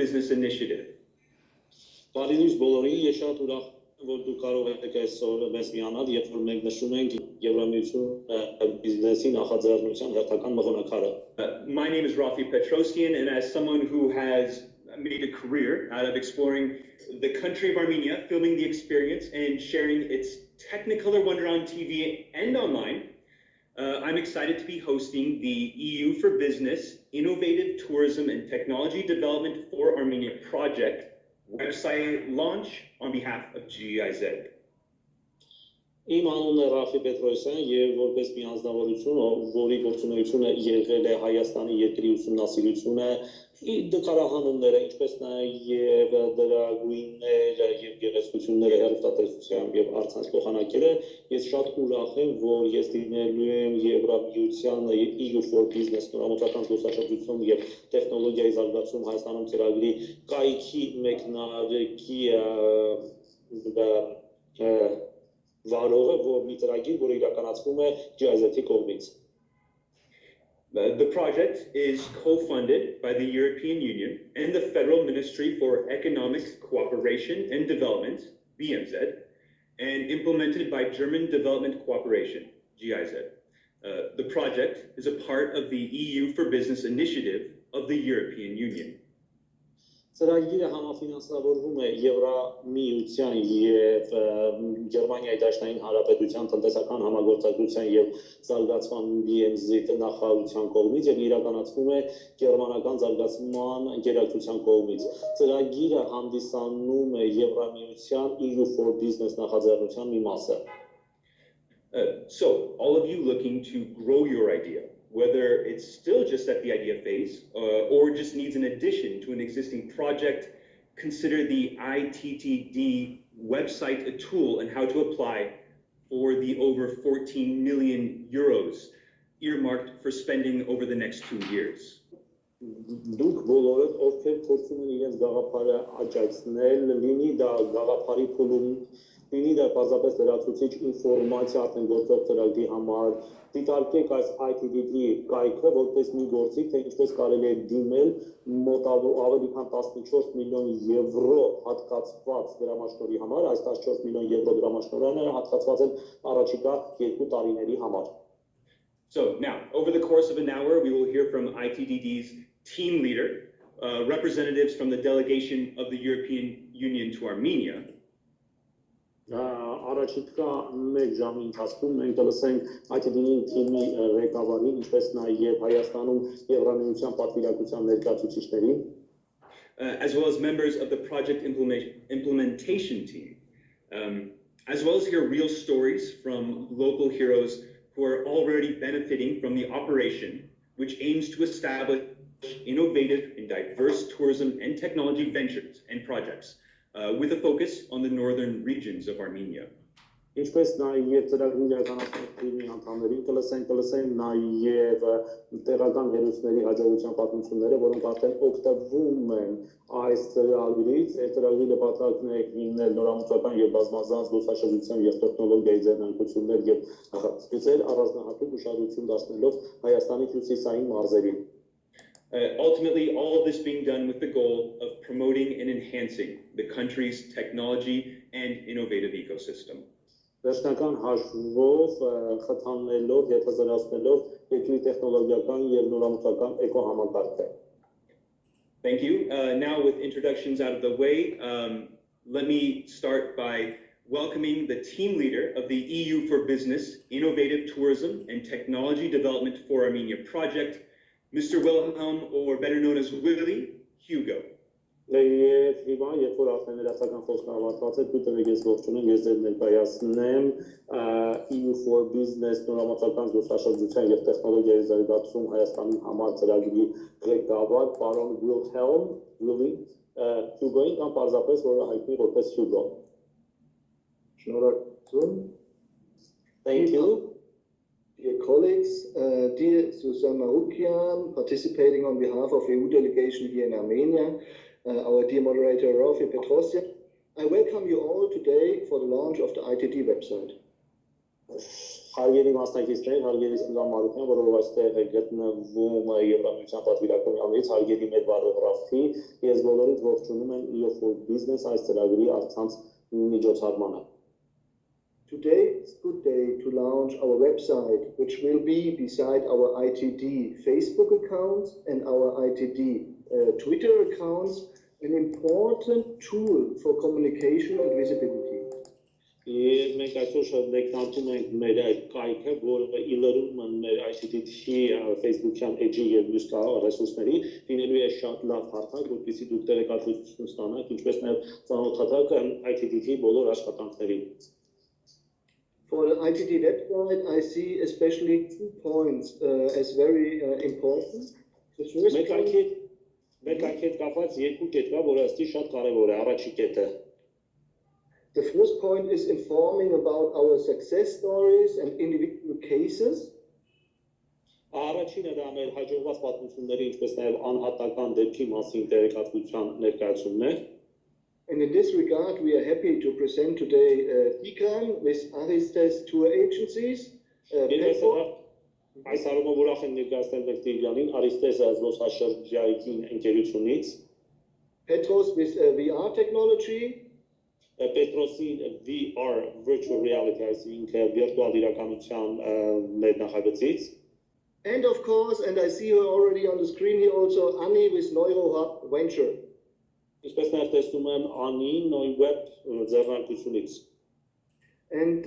Business Initiative. Բարինուս բոլորին, ես շատ ուրախ որ դու կարող եք այսօր մեզ միանալ, երբ որ մենք նշում ենք Եվրամիություն բիզնեսի նախաձեռնության հերթական մղոնակարը։ My name is Rafi Petrosyan, and as someone who has made a career out of exploring the country of Armenia, filming the experience and sharing its Technicolor wonder on TV and online, I'm excited to be hosting the EU for Business Innovative Tourism and Technology Development for Armenia project website launch on behalf of GIZ. Իմ անունն է Ռաֆի Պետրոսյան եւ որպես մի անձնավորություն, որի գործունեությունը եղել է Հայաստանի երկրի ուսումնասիրությունը, դկարահանումները, ինչպես նաեւ դրագույններ եւ գեղեցկությունները հերոստատեսությամբ եւ առցանց փոխանակելը, ես շատ ուրախ եմ, որ ես դիմելու եմ Եվրամիության EU for Business նորամուծական զբոսաշրջություն եւ տեխնոլոգիայի զարգացում Հայաստանում ծրագրի կայքի մեկնարկի վարողը, որ մի ծրագիր, որը իրականացվում է GIZ-ի կողմից. The project is co-funded by the European Union and the Federal Ministry for Economic Cooperation and Development, BMZ, and implemented by German Development Cooperation, GIZ. The project is a part of the EU for Business initiative of the European Union. Ծրագիրը համաֆինանսավորվում է Եվրամիության եւ Գերմանիայի Դաշնային Հանրապետության տնտեսական համագործակցության եւ զարգացման BMZ նախարարության կողմից եւ իրականացվում է Գերմանական զարգացման գերակցության կողմից։ Ծրագիրը հանդիսանում է Եվրամիության EU for Business նախաձեռնության մի մասը։ So, all of you looking to grow your idea, whether it's still just at the idea phase or just needs an addition to an existing project, consider the ITTD website a tool and how to apply for the over 14 million euros earmarked for spending over the next 2 years. Դուք բոլորդ ովքեր փորձում են իրենց գաղափարը աճեցնել, լինի դա գաղափարի փուլում, լինի դա պարզապես լրացուցիչ ինֆորմացիա արդեն գործող ծրագրի համար, դիտարկեք այս ITTD կայքը որպես մի գործիք, թե ինչպես կարելի է դիմել մոտավոր ավելի քան 14 միլիոն եվրո հատկացված դրամաշնորհի համար, այս 14 միլիոն եվրո դրամաշնորհները հատկացված են առաջիկա 2 տարիների համար։ So now, over the course of an hour, we will hear from ITTD's team leader, representatives from the delegation of the European Union to Armenia. Առաջիկա 1 ժամի ընթացքում մենք կլսենք ITTD-ի թիմի ղեկավարին, ինչպես նաև Հայաստանում Եվրամիության պատվիրակության ներկայացուցիչներին, as well as members of the project implementation team, as well as hear real stories from local heroes who are already benefiting from the operation, which aims to establish innovative and diverse tourism and technology ventures and projects with a focus on the northern regions of Armenia. Ինչպես նաև ծրագրի իրականացնող թիմի անդամներին կլսենք նաև տեղական հերոսների հաջողության պատմությունները, որոնք արդեն օգտվում են այս ծրագրից, այս ծրագրի նպատակն է հիմնել նորամուծական եւ բազմազան զբոսաշրջության եւ տեխնոլոգիայի ձեռնարկություններ եւ նախագծեր առանձնահատուկ ուշադրություն դարձնելով Հայաստանի հյուսիսային մարզերին։ Ultimately, all of this being done with the goal of promoting and enhancing the country's technology and innovative ecosystem. Վերջնական հաշվով խթանելով եւ հզորացնելով երկրի տեխնոլոգիական եւ նորամուծական էկոհամակարգը։ Thank you. Now with introductions out of the way, let me start by welcoming the team leader of the EU for Business Innovative Tourism and Technology Development for Armenia project, Mr. Wilhelm, or better known as Willie, Hugo. Եվ հիմա, երբ որ արդեն ներածական խոսքը ավարտված է, դուք ես ողջունում, ես ձեզ ներկայացնեմ EU for Business նորամուծական զբոսաշրջության եւ տեխնոլոգիայի զարգացում Հայաստանի համար ծրագրի ղեկավար պարոն Wilhelm Hugo-ին կամ պարզապես որը հայտնի որպես Hugo։ Շնորհակալություն։ Thank you. Dear colleagues, dear Susan Marukian, participating on behalf of the EU delegation here in Armenia, our dear moderator Rafi Petrosyan, I welcome you all today for the launch of the ITD website. Հարգելի մասնակիցներ, հարգելի ստուդենտներ, որով այստեղ է գտնվում Եվրամիության պատվիրակությունից, հարգելի մեր բարով Ռաֆի, ես բոլորիդ ողջունում եմ EU for Business այս ծրագրի առցանց միջոցառմանը։ Today is a good day to launch our website, which will be beside our ITD Facebook accounts and our ITD Twitter accounts, an important tool for communication and visibility. Եվ մենք այսօր մեկնարկում ենք մեր կայքը, որը իլրում են մեր ITTD Facebook-յան էջի եւ մյուս ռեսուրսների, լինելու է շատ լավ հարթակ, որպեսզի դուք տեղեկատվություն ստանաք, ինչպես նաեւ ծանոթացաք ITTD բոլոր աշխատանքներին։ For the ITD website, I see especially 2 points as very important. The first point... Մեր կայքեդ կապված երկու կետ կա, որը ըստի շատ կարևոր է, առաջի կետը։ The first point is informing about our success stories and individual cases. Առաջինը դա մեր հաջողված պատմությունների, ինչպես նաև անհատական դեպքի մասին տեղեկատվության ներկայացումն է։ And in this regard, we are happy to present today Tikran with Aristes Tour Agencies. Այս առումով ուրախ եմ ներկայացնել մեր Տիգրանին, Արիստեսը զբոսաշրջային ընկերությունից, Petros with VR technology, Պետրոսին VR virtual reality, այսինքն վիրտուալ իրականության մեր նախագծից, and of course, and I see her already on the screen here also, Annie with NeuroHub Venture. Ինչպես նաև տեսնում եմ Անի NeuWeb ձեռնարկությունից։ And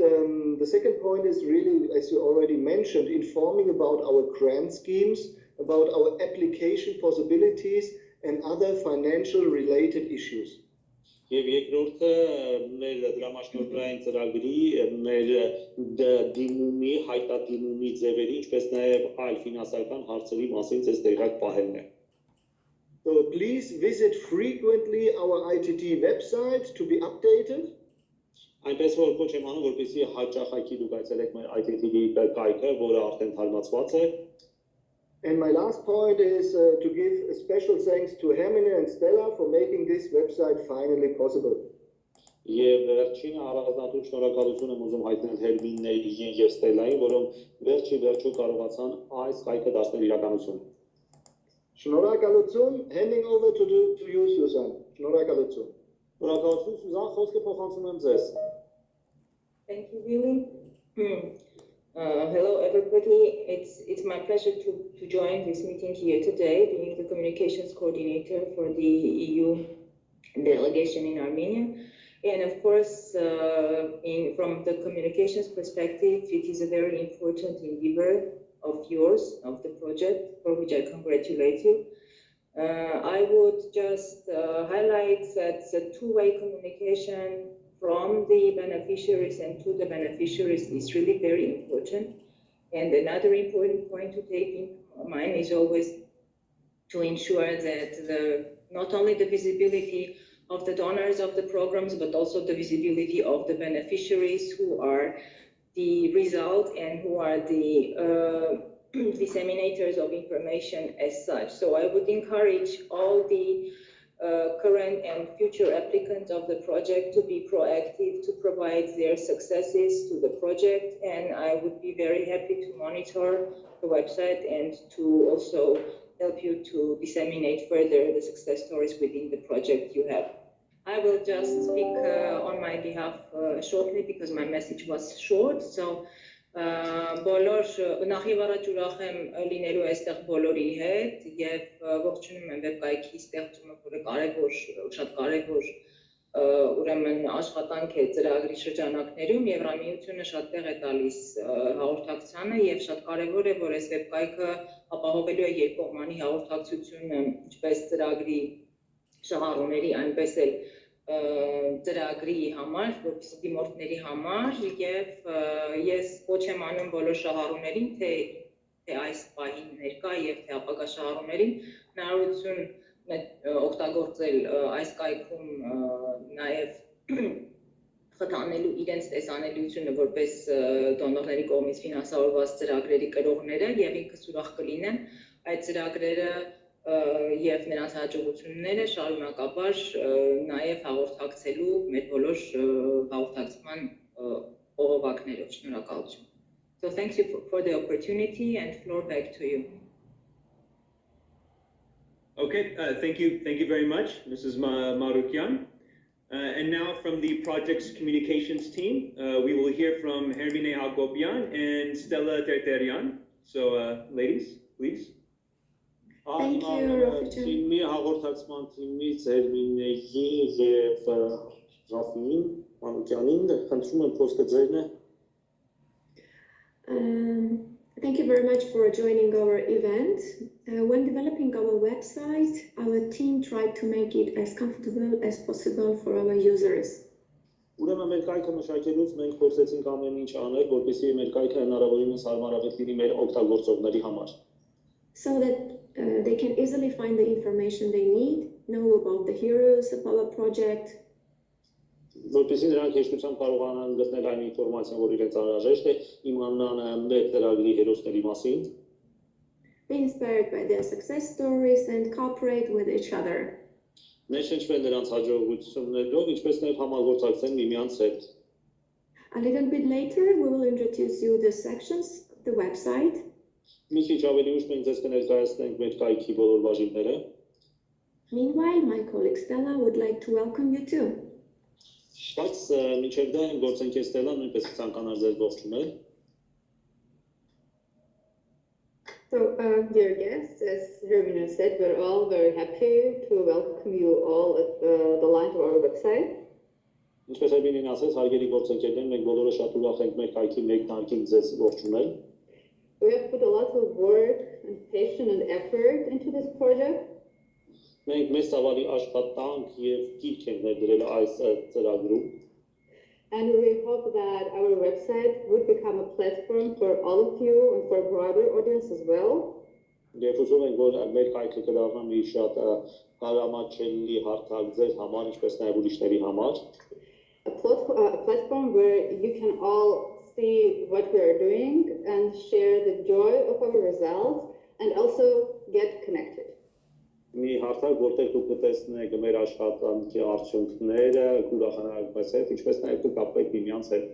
the second point is really, as you already mentioned, informing about our grant schemes, about our application possibilities, and other financial related issues. Եվ երկրորդը մեր դրամաշնորհային ծրագրի, մեր դիմումի, հայտադիմումի ձևերի, ինչպես նաև այլ ֆինանսական հարցերի մասին ցես տեղակ պահելն է։ So please visit frequently our ITT website to be updated. Այնպես որ կոչ եմ անում, որպեսզի հաճախակի դուք այցելեք մեր ITTD կայքը, որը արդեն թարմացված է։ And my last point is to give a special thanks to Hermine and Stella for making this website finally possible. Եվ վերջինը առանձնատուր շնորհակալություն եմ ուզում հայտնել Հերմիններին եւ Ստելային, որոնք վերջի կարողացան այս կայքը դարձնել իրականություն։ Շնորհակալություն, handing over to you, Susan. Շնորհակալություն։ Շնորհակալություն, Սուզան, խոսքը փոխանցում եմ ձեզ։ Thank you, Willie. Hello, everybody. It's my pleasure to join this meeting here today, being the communications coordinator for the EU delegation in Armenia. And of course, from the communications perspective, it is a very important endeavor of yours, of the project, for which I congratulate you. I would just highlight that the two-way communication from the beneficiaries and to the beneficiaries is really very important. And another important point to take in mind is always to ensure that not only the visibility of the donors of the programs, but also the visibility of the beneficiaries who are the result and who are the disseminators of information as such. So I would encourage all the current and future applicants of the project to be proactive, to provide their successes to the project, and I would be very happy to monitor the website and to also help you to disseminate further the success stories within the project you have. I will just speak on my behalf shortly because my message was short. So բոլոր նախ եւ առաջ ուրախ եմ լինելու այստեղ բոլորի հետ եւ ողջունում եմ վեբկայքի ստեղծումը, որը շատ կարեւոր ուրեմն աշխատանք է ծրագրի շրջանակներում Եվրամիությունը շատ տեղ է տալիս հաղորդակցությանը եւ շատ կարեւոր է որ այս վեբկայքը ապահովելու է երկկողմանի հաղորդակցությունը ինչպես ծրագրի շահառուների այնպես էլ ծրագրի համար, որպես դիմորդների համար եւ ես կոչ եմ անում բոլոր շահառուներին, թե այս պահին ներկա եւ թե ապագա շահառուներին հնարավորություն օգտագործել այս կայքում նաեւ խթանելու իրենց տեսանելիությունը որպես դոնորների կողմից ֆինանսավորված ծրագրերի կրողները եւ ինքս ուրախ կլինեմ այդ ծրագրերը եւ նրանց հաջողությունները շարունակաբար նաեւ հաղորդակցելու մեր բոլոր հաղորդակցման օղովակներով։ Շնորհակալություն։ So thank you for the opportunity and floor back to you. Okay, thank you very much, Mrs. Marukyan. And now from the project's communications team, we will hear from Hermine Hagopian and Stella Terterian. So, ladies, please. Thank you, Raffijan. Թիմի հաղորդակցման թիմից Հերմինեի եւ Ռաֆին Մանուկյանին խնդրում եմ խոսքը ձերն է։ Thank you very much for joining our event. When developing our website, our team tried to make it as comfortable as possible for our users. Ուրեմն մեր կայքը մշակելուց մենք փորձեցինք ամեն ինչ անել, որպեսզի մեր կայքը հնարավորինս հարմարավետ լինի մեր օգտագործողների համար։ So that they can easily find the information they need, know about the heroes of our project, Որպեսզի նրանք հեշտությամբ կարողանան գտնել այն ինֆորմացիան, որ իրենց անհրաժեշտ է, իմանան մեր ծրագրի հերոսների մասին, be inspired by their success stories and cooperate with each other. ներշնչվել նրանց հաջողություններով, ինչպես նաև համագործակցեն միմյանց հետ։ A little bit later, we will introduce you the sections of the website. Մի քիչ ավելի ուշ մենք ձեզ կներկայացնենք մեր կայքի բոլոր բաժինները։ Meanwhile, my colleague Stella would like to welcome you too. Բայց մինչև դա իմ գործընկեր Ստելան նույնպես կցանկանար ձեզ ողջունել։ So, dear guests, as Hermina said, we're all very happy to welcome you all at the launch of our website. Ինչպես Էմինին ասեց, հարգելի գործընկերներ, մենք բոլորը շատ ուրախ ենք մեր կայքի մեկնարկին ձեզ ողջունել։ We have put a lot of work and passion and effort into this project. Մենք մեծ ծավալի աշխատանք եւ գիրք ենք ներդրել այս ծրագրում։ And we hope that our website would become a platform for all of you and for a broader audience as well. Եվ ուզում ենք, որ մեր կայքը կդառնա մի շատ հարամատչելի հարթակ ձեր համար, ինչպես նաև ուրիշների համար։ A platform where you can all see what we are doing and share the joy of our results and also get connected. Մի հարթակ, որտեղ դուք կտեսնեք մեր աշխատանքի արդյունքները, կուրախանաք մեզ հետ, ինչպես նաև կկապվեք միմյանց հետ։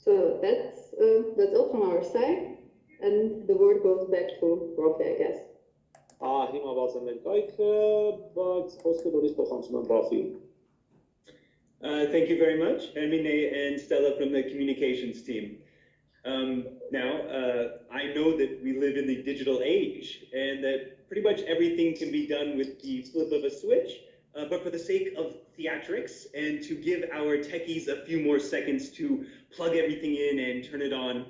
So that's all from our side, and the word goes back to Rafi, I guess. Հիմա բաց եմ մեր կայքը, բայց խոսքը նորից փոխանցում եմ Ռաֆին։ Thank you very much, Hermine and Stella from the communications team. Now, I know that we live in the digital age and that pretty much everything can be done with the flip of a switch, but for the sake of theatrics and to give our techies a few more seconds to plug everything in and turn it on,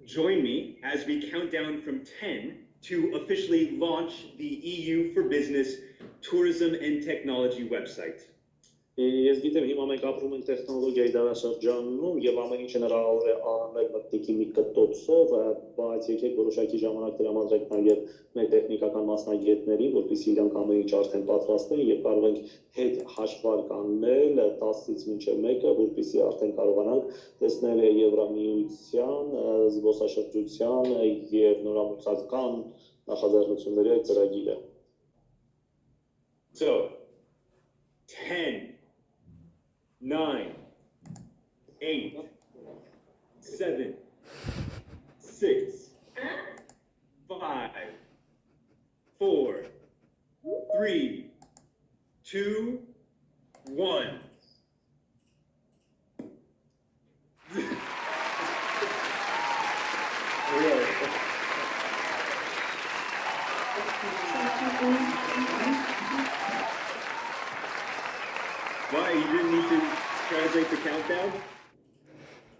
join me as we count down from 10 to officially launch the EU for Business Tourism and Technology website. Ես գիտեմ հիմա մենք ապրում ենք տեխնոլոգիայի դարաշրջանում եւ ամեն ինչ հնարավոր է անել մտնիկի մի կտոցով, բայց եկեք որոշակի ժամանակ տրամադրենք նաեւ մեր տեխնիկական մասնագետներին, որպեսզի իրանք ամեն ինչ արդեն պատրաստեն եւ կարող ենք հետ հաշվարկ անել 10-ից մինչեւ 1-ը, որպեսզի արդեն կարողանանք տեսնել Եվրամիության, զբոսաշրջության եւ նորամուծական նախաձեռնությունների ծրագիրը։ So, 10, 9, 8, 7, 6, 5, 4, 3, 2, 1. Why, you didn't need to translate the countdown?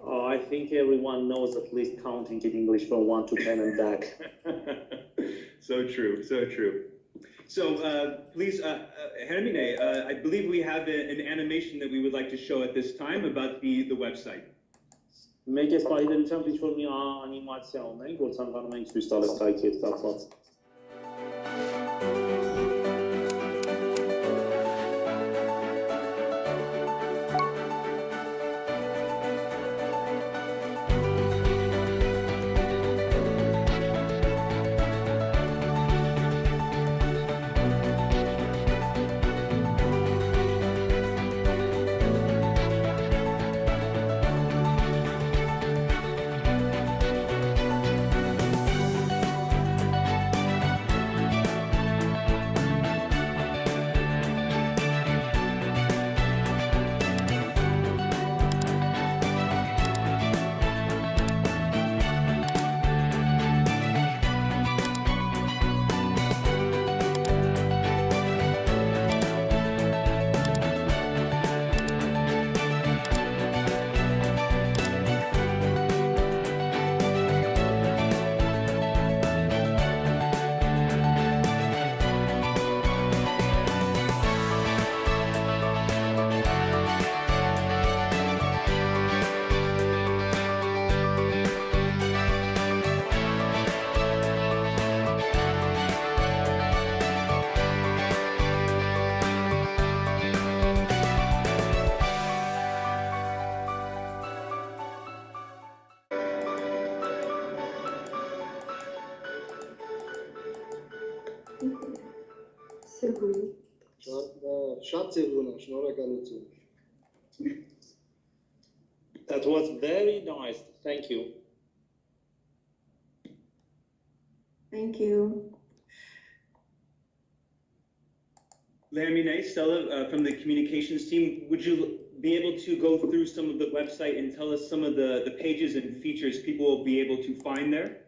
I think everyone knows at least counting in English from 1 to 10 and back. So true, so true. So please, Hermine, I believe we have an animation that we would like to show at this time about the website. Մենք այս պահիդերությամբ ինչ-որ մի անիմացիա ունենք, որ ցանկանում ենք ցույց տալ այս կայքի հետ կապված։ Շատ ձևուն է, շնորհակալություն։ That was very nice. Thank you. Thank you. Lamine, Stella, from the communications team, would you be able to go through some of the website and tell us some of the pages and features people will be able to find there?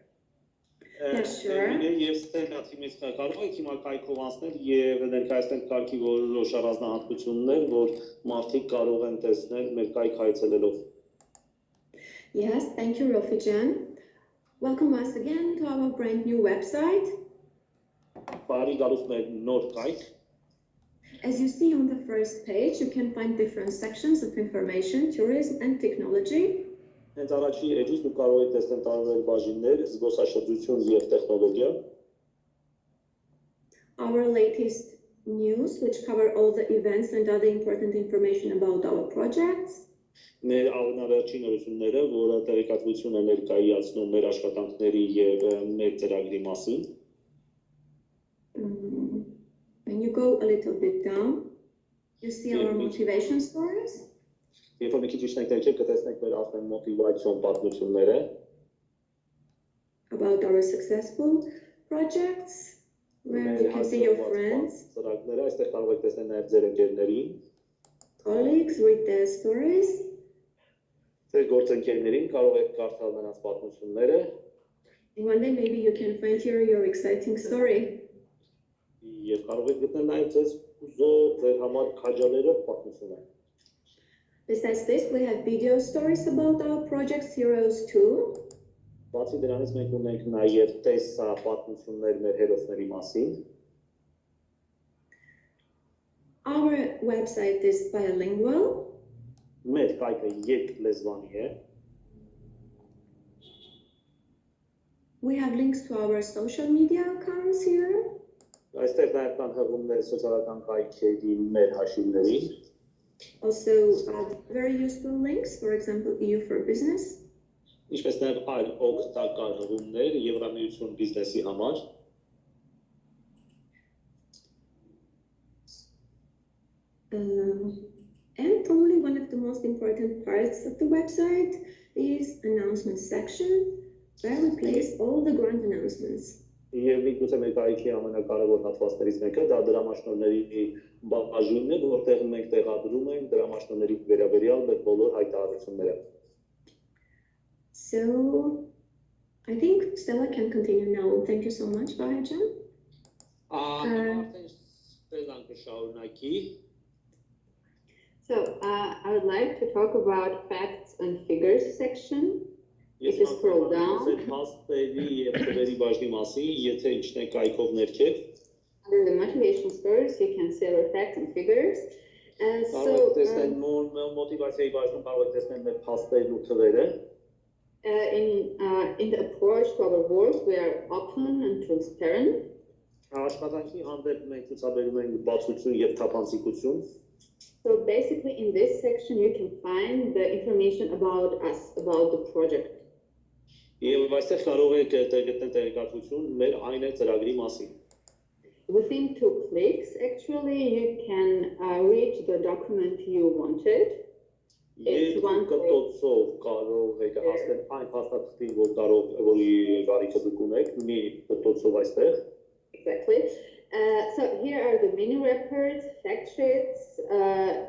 Yes, sure. Եվ ստենդափից կարող եք հիմա կայքով անցնել եւ ներկայացնել կարգի որոշ առանձնահատկություններ, որ մարդիկ կարող են տեսնել մեր կայք հայցելելով։ Yes, thank you, Rofijan. Welcome once again to our brand new website. Բարի գալուս մեր նոր կայք։ As you see on the first page, you can find different sections of information, tourism and technology. Հենց առաջի էջից դուք կարող եք տեսնել տարբեր բաժիններ, զբոսաշրջություն եւ տեխնոլոգիա։ Our latest news, which cover all the events and other important information about our projects. Մեր ամենավերջին նորությունները, որը տեղեկատվություն է ներկայացնում մեր աշխատանքների եւ մեր ծրագրի մասին։ When you go a little bit down, you see our motivation stories. Երբ որ մի քիչ իջնեք ներքև, կտեսնեք մեր արդեն մոտիվացիոն պատմությունները about our successful projects, where you can see your friends, ծրագրերը, այստեղ կարող եք տեսնել նաև ձեր ընկերներին, colleagues, read their stories. Ձեր գործընկերներին կարող եք կարդալ նրանց պատմությունները, And one day maybe you can find here your exciting story. եւ կարող եք գտնել նաև ձեզ ուզող ձեր համար քաջալերող պատմությունը։ Besides this, we have video stories about our projects Heroes too. Բացի դրանից մենք ունենք նաև տեսա պատմություններ մեր հերոսների մասին։ Our website is bilingual. Մեր կայքը երկլեզվանի է։ We have links to our social media accounts here. Այստեղ նաև կան հղումներ սոցիալական կայքերի մեր հաշիվներին։ Also, very useful links, for example, EU for Business. Ինչպես նաև այլ օգտակար հղումներ Եվրամիություն բիզնեսի համար։ And probably one of the most important parts of the website is announcement section, where we place all the grand announcements. Եվ միգուցե մեր կայքի ամենակարևոր հատվածներից մեկը դա դրամաշնորհների բաժինն է, որտեղ մենք տեղադրում ենք դրամաշնորհների վերաբերյալ մեր բոլոր հայտարարությունները։ So, I think Stella can continue now. Thank you so much, Vahajan. So, I would like to talk about facts and figures section. If you scroll down, under the motivation stories, you can see our facts and figures. In the approach to our work, we are open and transparent. So basically, in this section, you can find the information about us, about the project. Within 2 clicks, actually, you can reach the document you wanted. It's one Exactly. So here are the mini reports, fact sheets,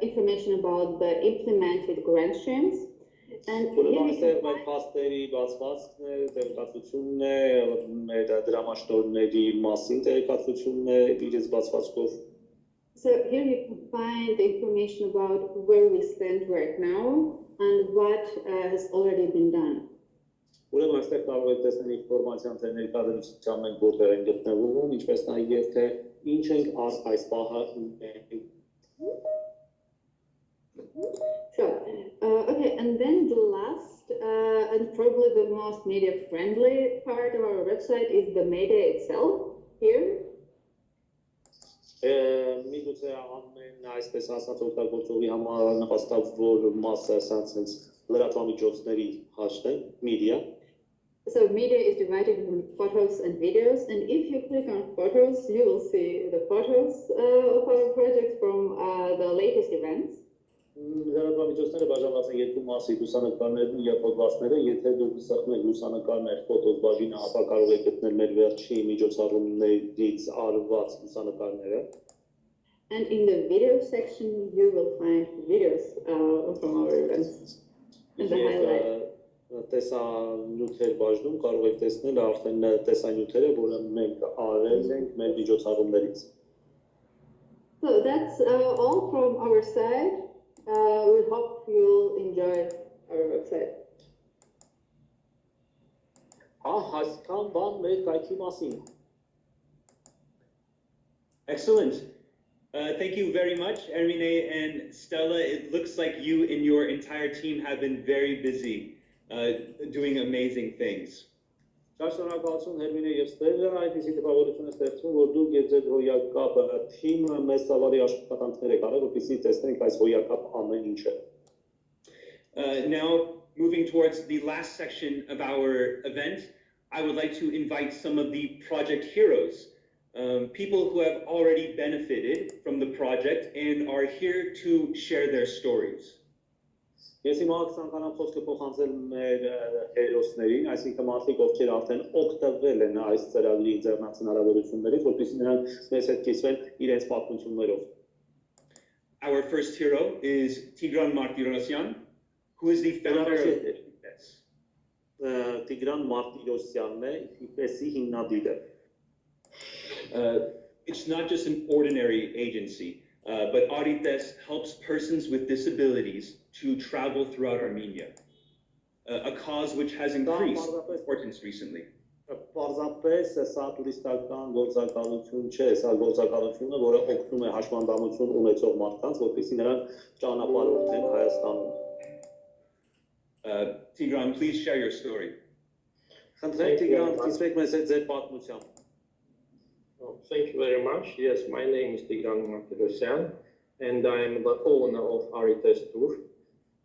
information about the implemented grant streams. And here you can So here you can find the information about where we stand right now and what has already been done. Ուրեմն այստեղ կարող եք տեսնել ինֆորմացիան թե ներկայացուցիչը մենք որտեղ ենք գտնվում, ինչպես նաև թե ինչ ենք այս պահը Sure. Okay, and then the last and probably the most media-friendly part of our website is the media itself. Here. Միգուցե ամեն այսպես ասած օգտագործողի համար նպաստավոր մասը ասած լրատվամիջոցների հաշտը, media. So media is divided into photos and videos, and if you click on photos, you will see the photos of our project from the latest events. Լրատվամիջոցները բաժանված են երկու մասի՝ լուսանկարներն եւ հոդվածները։ Եթե դուք սեղմում եք լուսանկարներ ֆոտոս բաժինը, ապա կարող եք գտնել մեր վերջի միջոցառումներից արված լուսանկարները։ And in the video section, you will find videos from our events and the highlights. Տեսանյութեր բաժնում կարող եք տեսնել արդեն տեսանյութերը, որը մենք արել ենք մեր միջոցառումներից։ So that's all from our side. We hope you'll enjoy our website. Հասկան բան մեր կայքի մասին։ Excellent. Thank you very much, Ermine and Stella. It looks like you and your entire team have been very busy doing amazing things. Շնորհակալություն Հերմինե եւ Ստելլա, այնպեսի տպավորություն է ստեղծում, որ դուք եւ ձեր հոյակապ թիմը մեծ ծավալի աշխատանքներ եք արել, որպեսզի տեսնենք այս հոյակապ ամեն ինչը։ Now, moving towards the last section of our event, I would like to invite some of the project heroes, people who have already benefited from the project and are here to share their stories. Ես հիմա ցանկանամ խոսքը փոխանցել մեր հերոսներին, այսինքն մարդիկ, ովքեր արդեն օգտվել են այս ծրագրի ձեռնացին հնարավորություններից, որպեսզի նրանք մեզ հետ կիսվեն իրենց պատմություններով։ Our first hero is Tigran Martirosyan, who is the founder of ITTD. Տիգրան Մարտիրոսյանն է, ITTD-ի հիմնադիրը։ It's not just an ordinary agency, but ITTD helps persons with disabilities to travel throughout Armenia, a cause which has increased in importance recently. Պարզապես սա տուրիստական գործակալություն չէ, սա գործակալությունը, որը օգնում է հաշմանդամություն ունեցող մարդկանց, որպեսզի նրանք ճանապարհորդեն Հայաստանում։ Tigran, please share your story. Խնդրեմ Տիգրան, կիսվեք մեզ հետ ձեր պատմությամբ։ Thank you very much. Yes, my name is Tigran Martirosyan, and I am the owner of ITTD Tour.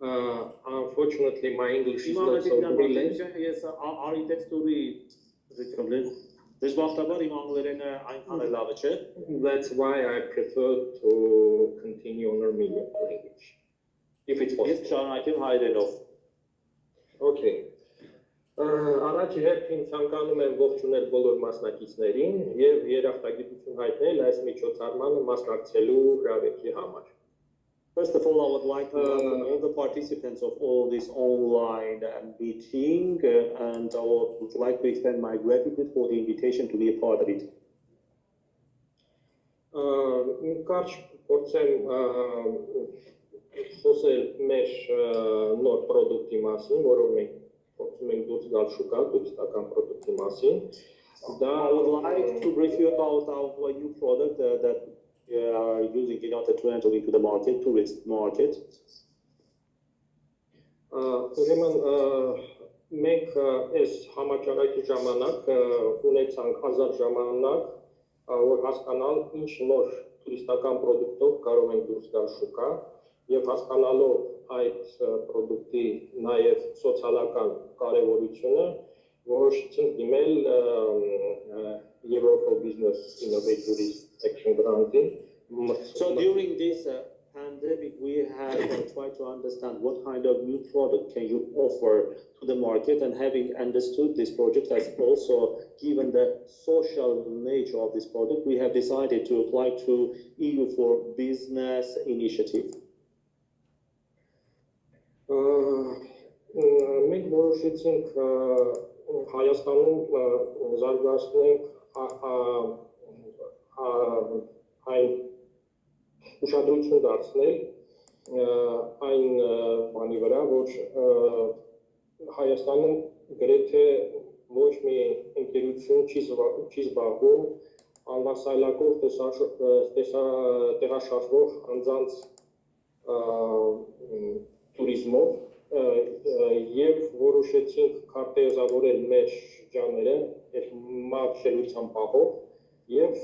Unfortunately, my English is not so brilliant. Ես ITTD Tour-ի դժբախտաբար իմ անգլերենը այնքան է լավը չէ։ That's why I prefer to continue on Armenian language, if it's Ես possible. շարունակեմ հայերենով։ Okay. Առաջ հերթին ցանկանում եմ ողջունել բոլոր մասնակիցներին եւ երախտագիտություն հայտնել այս միջոցառմանը մասնակցելու հրավերքի համար։ First of all, I would like to welcome all the participants of all this online meeting, and I would like to extend my gratitude for the invitation to be a part of it. Կարճ փորձեմ խոսել մեր նոր product-ի մասին, որով մենք փորձում ենք դուրս գալ շուկա տուրիստական product-ի մասին։ I would like to brief you about our new product that we are using in order to enter into the market, tourist market. Ուրեմն մենք այս համաճարակի ժամանակ ունեցանք հազար ժամանակ, որ հասկանալ ինչ նոր տուրիստական product-ով կարող ենք դուրս գալ շուկա եւ հասկանալով այդ product-ի նաեւ սոցիալական կարեւորությունը որոշեցինք դիմել Europe for Business Innovators Action Grant-ին. So during this pandemic, we have tried to understand what kind of new product can you offer to the market, and having understood this project as also given the social nature of this product, we have decided to apply to EU for Business initiative. Մենք որոշեցինք Հայաստանում զարգացնենք այն ուշադրություն դարձնել այն բանի վրա, որ Հայաստանում գրեթե ոչ մի ընկերություն չի զբաղվում անվասայլակով տեղաշարժվող անձանց տուրիզմով եւ որոշեցինք քարտեզավորել մեր շրջանները այդ մաքրելիության պահով Եվ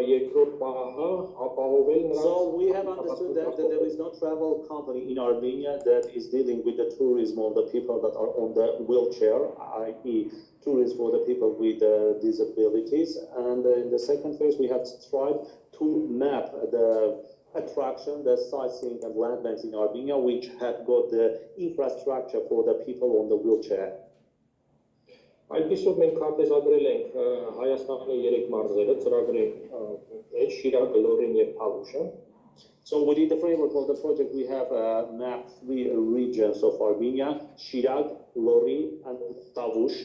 երկրորդ պահը ապահովել նրանց So we have understood that there is no travel company in Armenia that is dealing with the tourism of the people that are on the wheelchair, i.e. tourism for the people with disabilities. And in the second phase, we have tried to map the attraction, the sightseeing and landmarks in Armenia, which have got the infrastructure for the people on the wheelchair. Այսպիսով մենք քարտեզագրել ենք Հայաստանի 3 մարզերը, ծրագրի մեջ Շիրակ, Լոռին եւ Թավուշը։ So within the framework of the project, we have mapped 3 regions of Armenia: Shirag, Lori, and Tavush.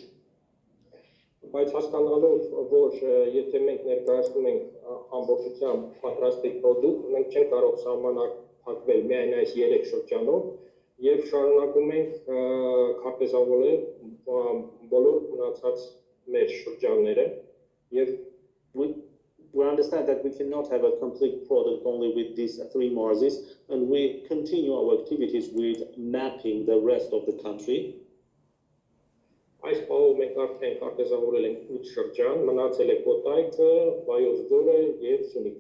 Բայց հասկանալով, որ եթե մենք ներկայացնում ենք ամբողջությամբ պատրաստիկ product, մենք չենք կարող սահմանափակվել միայն այս 3 շրջանով եւ շարունակում ենք քարտեզավորել բոլոր մնացած մեր շրջանները եւ we understand that we cannot have a complete product only with these 3 marzes, and we continue our activities with mapping the rest of the country. Այս պահով մենք արդեն քարտեզավորել ենք 8 շրջան, մնացել է Կոտայքը, Վայոց ձորը եւ Սյունիք։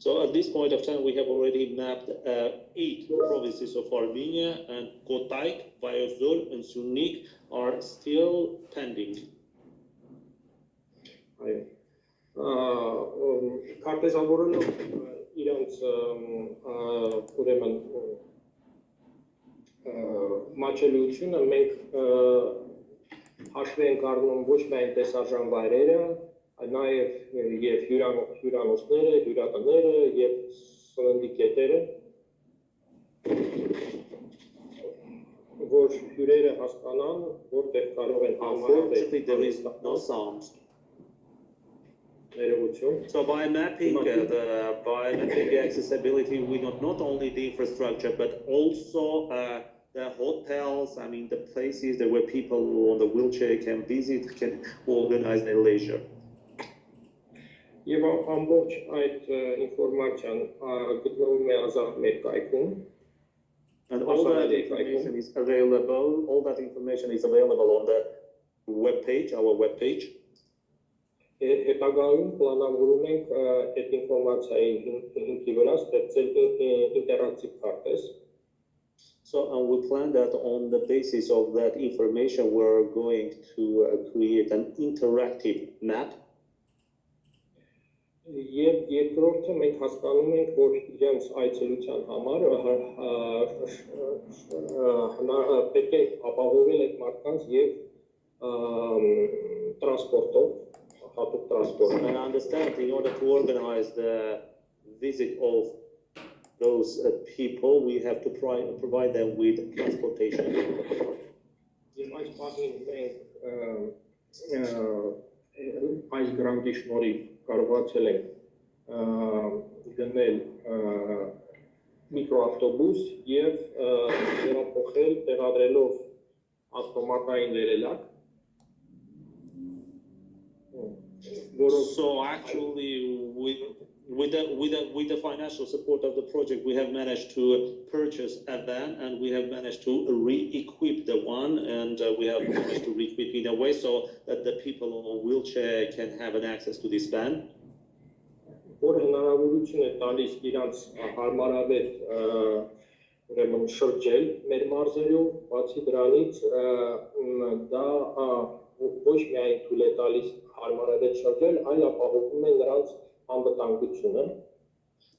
So at this point of time, we have already mapped 8 provinces of Armenia, and Kotayk, Vayos Dzor, and Syunik are still pending. Քարտեզավորելով իրենց ուրեմն մաչելիությունը մենք հաշվի ենք առնում ոչ միայն տեսարժան վայրերը, նաև եւ հյուրանոցները, հյուրատները եւ սննդի կետերը, որ հյուրերը հասկանան, որտեղ կարող են Unfortunately, there is no sound. So by mapping the accessibility, we not only the infrastructure, but also the hotels, I mean the places that where people on the wheelchair can visit, can organize their leisure. Եվ ամբողջ այդ ինֆորմացիան գտնվում է ազատ մեր կայքում։ And all that information is available. All that information is available on the web page, our web page. Հետագայում պլանավորում ենք այդ ինֆորմացիայի հիմքի վրա ստեղծել ինտերակտիվ քարտեզ։ So and we plan that on the basis of that information, we're going to create an interactive map. Եվ երկրորդը մենք հասկանում ենք, որ իրենց այցելության համար պետք է ապահովել այդ մարդկանց եւ տրանսպորտով, հատուկ տրանսպորտ։ And I understand in order to organize the visit of those people, we have to provide them with transportation. Եվ այս պահին մենք այս գրանտի շնորհիվ կարողացել ենք գնել միկրոավտոբուս եւ տեղափոխել տեղադրելով ավտոմատային վերելակ։ So actually, with the financial support of the project, we have managed to purchase a van, and we have managed to re-equip the one, and we have managed to re-equip in a way so that the people on a wheelchair can have an access to this van. Որ հնարավորություն է տալիս իրանց հարմարավետ ուրեմն շրջել մեր մարզերում, բացի դրանից դա ոչ միայն թույլ է տալիս հարմարավետ շրջել, այլ ապահովում է նրանց անվտանգությունը։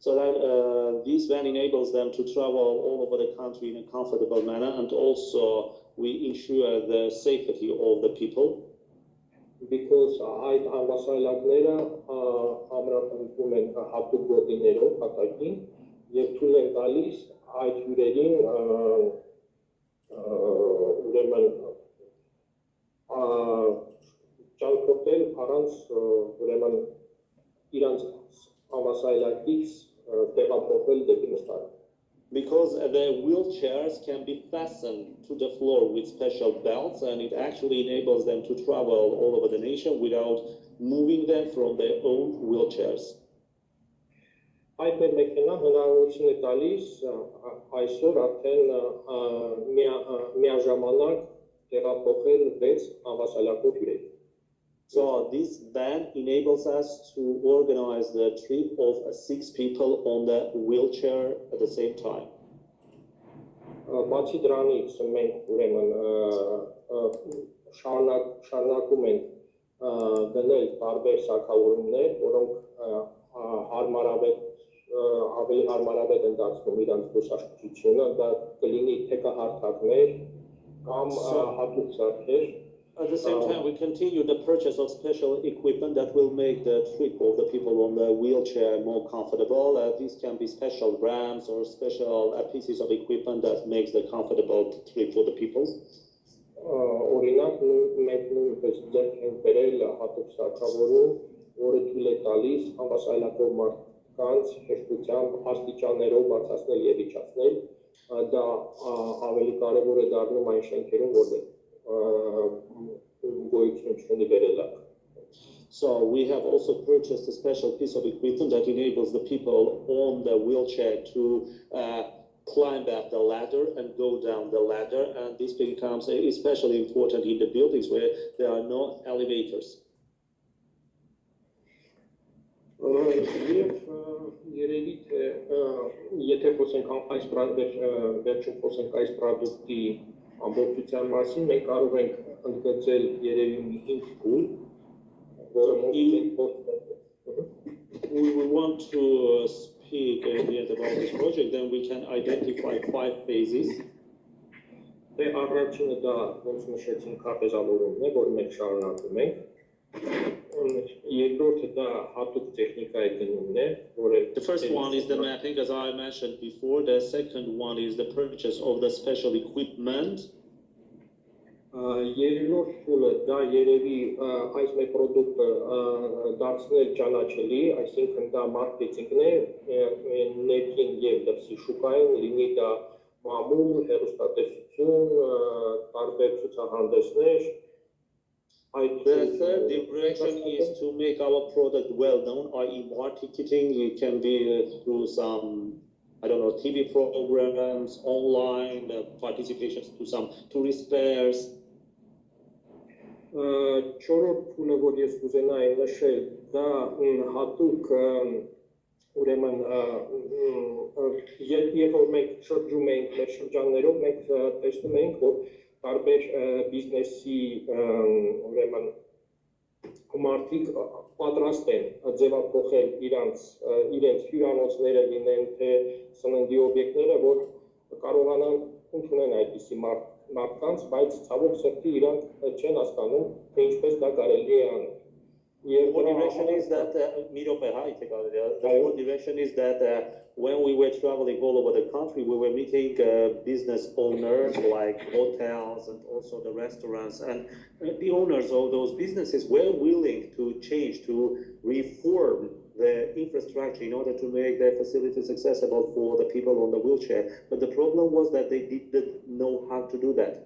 So that this van enables them to travel all over the country in a comfortable manner, and also we ensure the safety of the people. Because այդ անվասայլակները ամրապնդվում են հատուկ գոտիներով հատակին եւ թույլ են տալիս այդ հյուրերին ուրեմն ճանապարհել առանց ուրեմն իրանց անվասայլակից տեղափոխվել դեպի նստարան։ Because the wheelchairs can be fastened to the floor with special belts, and it actually enables them to travel all over the nation without moving them from their own wheelchairs. Այդ մեր մեքենան հնարավորություն է տալիս այսօր արդեն միաժամանակ տեղափոխել 6 անվասայլակով հյուրեր։ So this van enables us to organize the trip of 6 people on the wheelchair at the same time. Բացի դրանից մենք ուրեմն շարունակում ենք դնել տարբեր սարքավորումներ, որոնք ավելի հարմարավետ են դարձնում իրանց զբոսաշրջությունը, դա կլինի թեքահարթակներ կամ հատուկ սարքեր։ At the same time, we continue the purchase of special equipment that will make the trip of the people on the wheelchair more comfortable. These can be special ramps or special pieces of equipment that makes the comfortable trip for the people. Օրինակ մենք նույնպես ձեռք ենք բերել հատուկ սարքավորում, որը թույլ է տալիս համասայլակով մարդկանց հեշտությամբ աստիճաններով բարձրացնել եւ իջացնել։ Դա ավելի կարեւոր է դառնում այն շենքերում, որտեղ գոյություն չունի վերելակ։ So we have also purchased a special piece of equipment that enables the people on the wheelchair to climb up the ladder and go down the ladder, and this becomes especially important in the buildings where there are no elevators. Եվ երևի թե եթե խոսենք այս վերջում խոսենք այս պրոդուկտի ամբողջության մասին, մենք կարող ենք ընդգծել երևի մի 5 փուլ, որը we want to speak at the end about this project, then we can identify 5 phases. Դե առաջինը դա ոնց նշեցինք կապեզավորումն է, որը մենք շարունակում ենք։ Երկրորդը դա հատուկ տեխնիկայի գնումն է, որը The first one is the mapping, as I mentioned before. The second one is the purchase of the special equipment. Երրորդ փուլը դա երևի այս մեր պրոդուկտը դարձնել ճանաչելի, այսինքն դա մարքեթինգն է, ներքին եւ դրսի շուկայում, լինի դա մամուլ, հեռուստատեսություն, տարբեր ցուցահանդեսներ։ The third direction is to make our product well known, i.e. marketing. It can be through some, I don't know, TV programs, online, participations to some tourist fairs. Չորրորդ փուլը, որ ես կուզենայի նշել, դա հատուկ ուրեմն երբ որ մենք շրջում ենք մեր շրջաններով, մենք տեսնում ենք, որ տարբեր բիզնեսի ուրեմն մարդիկ պատրաստ են ձևափոխել իրենց հյուրանոցները լինեն թե սննդի օբյեկտները, որ կարողանան ընդունեն այդպիսի մարդկանց, բայց ցավոք սրտի իրանք չեն հասկանում, թե ինչպես դա կարելի է անել։ The whole direction is that the whole direction is that when we were traveling all over the country, we were meeting business owners like hotels and also the restaurants, and the owners of those businesses were willing to change, to reform the infrastructure in order to make their facilities accessible for the people on the wheelchair. But the problem was that they didn't know how to do that.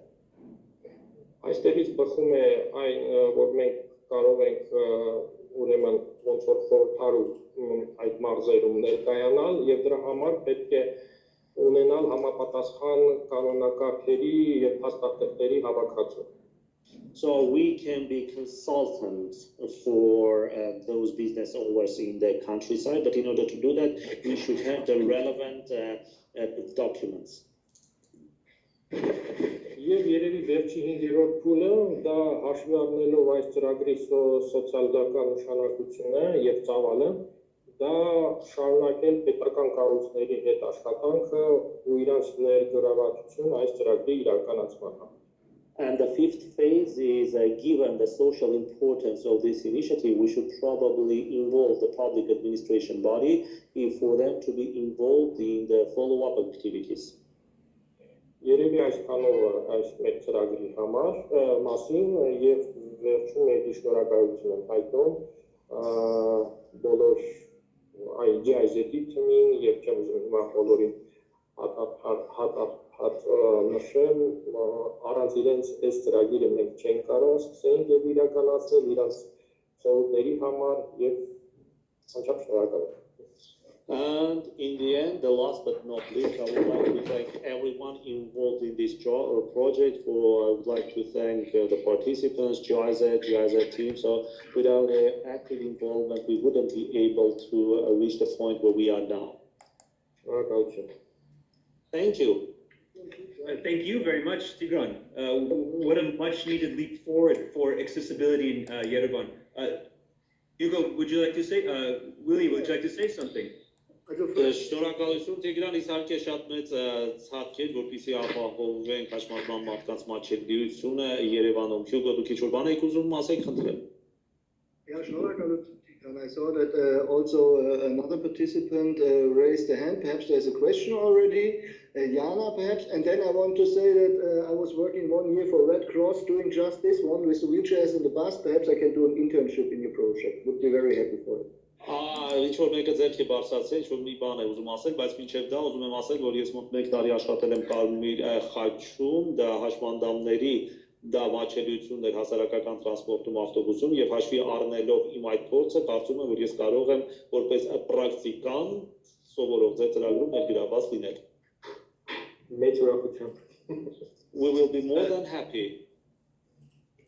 Այստեղից բխում է այն, որ մենք կարող ենք ուրեմն ոնց որ խորհրդարում այդ մարզերում ներկայանալ եւ դրա համար պետք է ունենալ համապատասխան կանոնակարգերի եւ փաստաթղթերի հավաքածու։ So we can be consultants for those business owners in the countryside, but in order to do that, we should have the relevant documents. Եվ երևի վերջի 5-րդ փուլը դա հաշվի առնելով այս ծրագրի սոցիալական նշանակությունը եւ ծավալը, դա շարունակել պետական կառույցների հետ աշխատանքը ու իրանց ներգրավվածություն այս ծրագրի իրականացման համար։ And the 5th phase is given the social importance of this initiative, we should probably involve the public administration body for them to be involved in the follow-up activities. Երևի այսքանով այս մեր ծրագրի համար մասին եւ վերջում եւի շնորհակալություն եմ հայտնում բոլոր GIZ-ի թիմին եւ չեմ ուզում հիմա բոլորին հատ նշեմ, առանց իրենց այս ծրագիրը մենք չենք կարող սկսենք եւ իրականացնել իրանց խորհուրդների համար եւ անչափ շնորհակալ եմ։ And in the end, the last but not least, I would like to thank everyone involved in this project. I would like to thank the participants, GIZ team. So without their active involvement, we wouldn't be able to reach the point where we are now. Thank you. Thank you very much, Tigran. What a much needed leap forward for accessibility in Yerevan. Hugo, would you like to say, Willie, would you like to say something? Շնորհակալություն Տիգրան, իհարկե շատ մեծ ցավք էր, որպեսզի ապահովենք հաշմանդման մարդկանց մատչելիությունը Երևանում։ Հյուգո, դուք ինչ-որ բան եք ուզում ասեք, խնդրեմ։ Yeah, շնորհակալություն, Tigran. I saw that also another participant raised a hand. Perhaps there's a question already. Jana, perhaps. And then I want to say that I was working 1 year for Red Cross doing just this one with the wheelchairs in the bus. Perhaps I can do an internship in your project. Would be very happy for it. Ինչ-որ մեկը ձեռքի բարձրացրել, ինչ-որ մի բան է ուզում ասել, բայց մինչև դա ուզում եմ ասել, որ ես մոտ 1 տարի աշխատել եմ Կարմիր խաչում, դա հաշմանդամների մատչելիությունն էր հասարակական տրանսպորտում, ավտոբուսում, եւ հաշվի առնելով իմ այդ փորձը, կարծում եմ, որ ես կարող եմ որպես պրակտիկան սովորող ձեր ծրագրում ներգրավված լինել։ Մեծ ուրախությամբ։ We will be more than happy.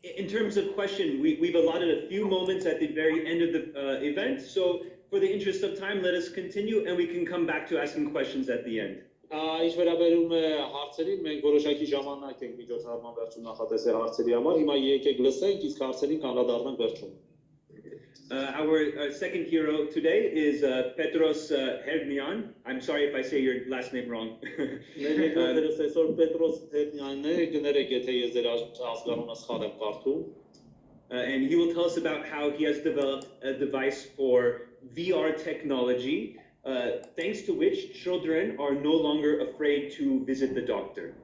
In terms of question, we've allotted a few moments at the very end of the event. So for the interest of time, let us continue and we can come back to asking questions at the end. Ինչ վերաբերում է հարցերին, մենք որոշակի ժամանակ ենք միջոցառման վերջում նախատեսել հարցերի համար, հիմա եկեք լսենք, իսկ հարցերին կանդրադառնանք վերջում։ Our second hero today is Petros Herdnian. I'm sorry if I say your last name wrong. And he will tell us about how he has developed a device for VR technology, thanks to which children are no longer afraid to visit the doctor.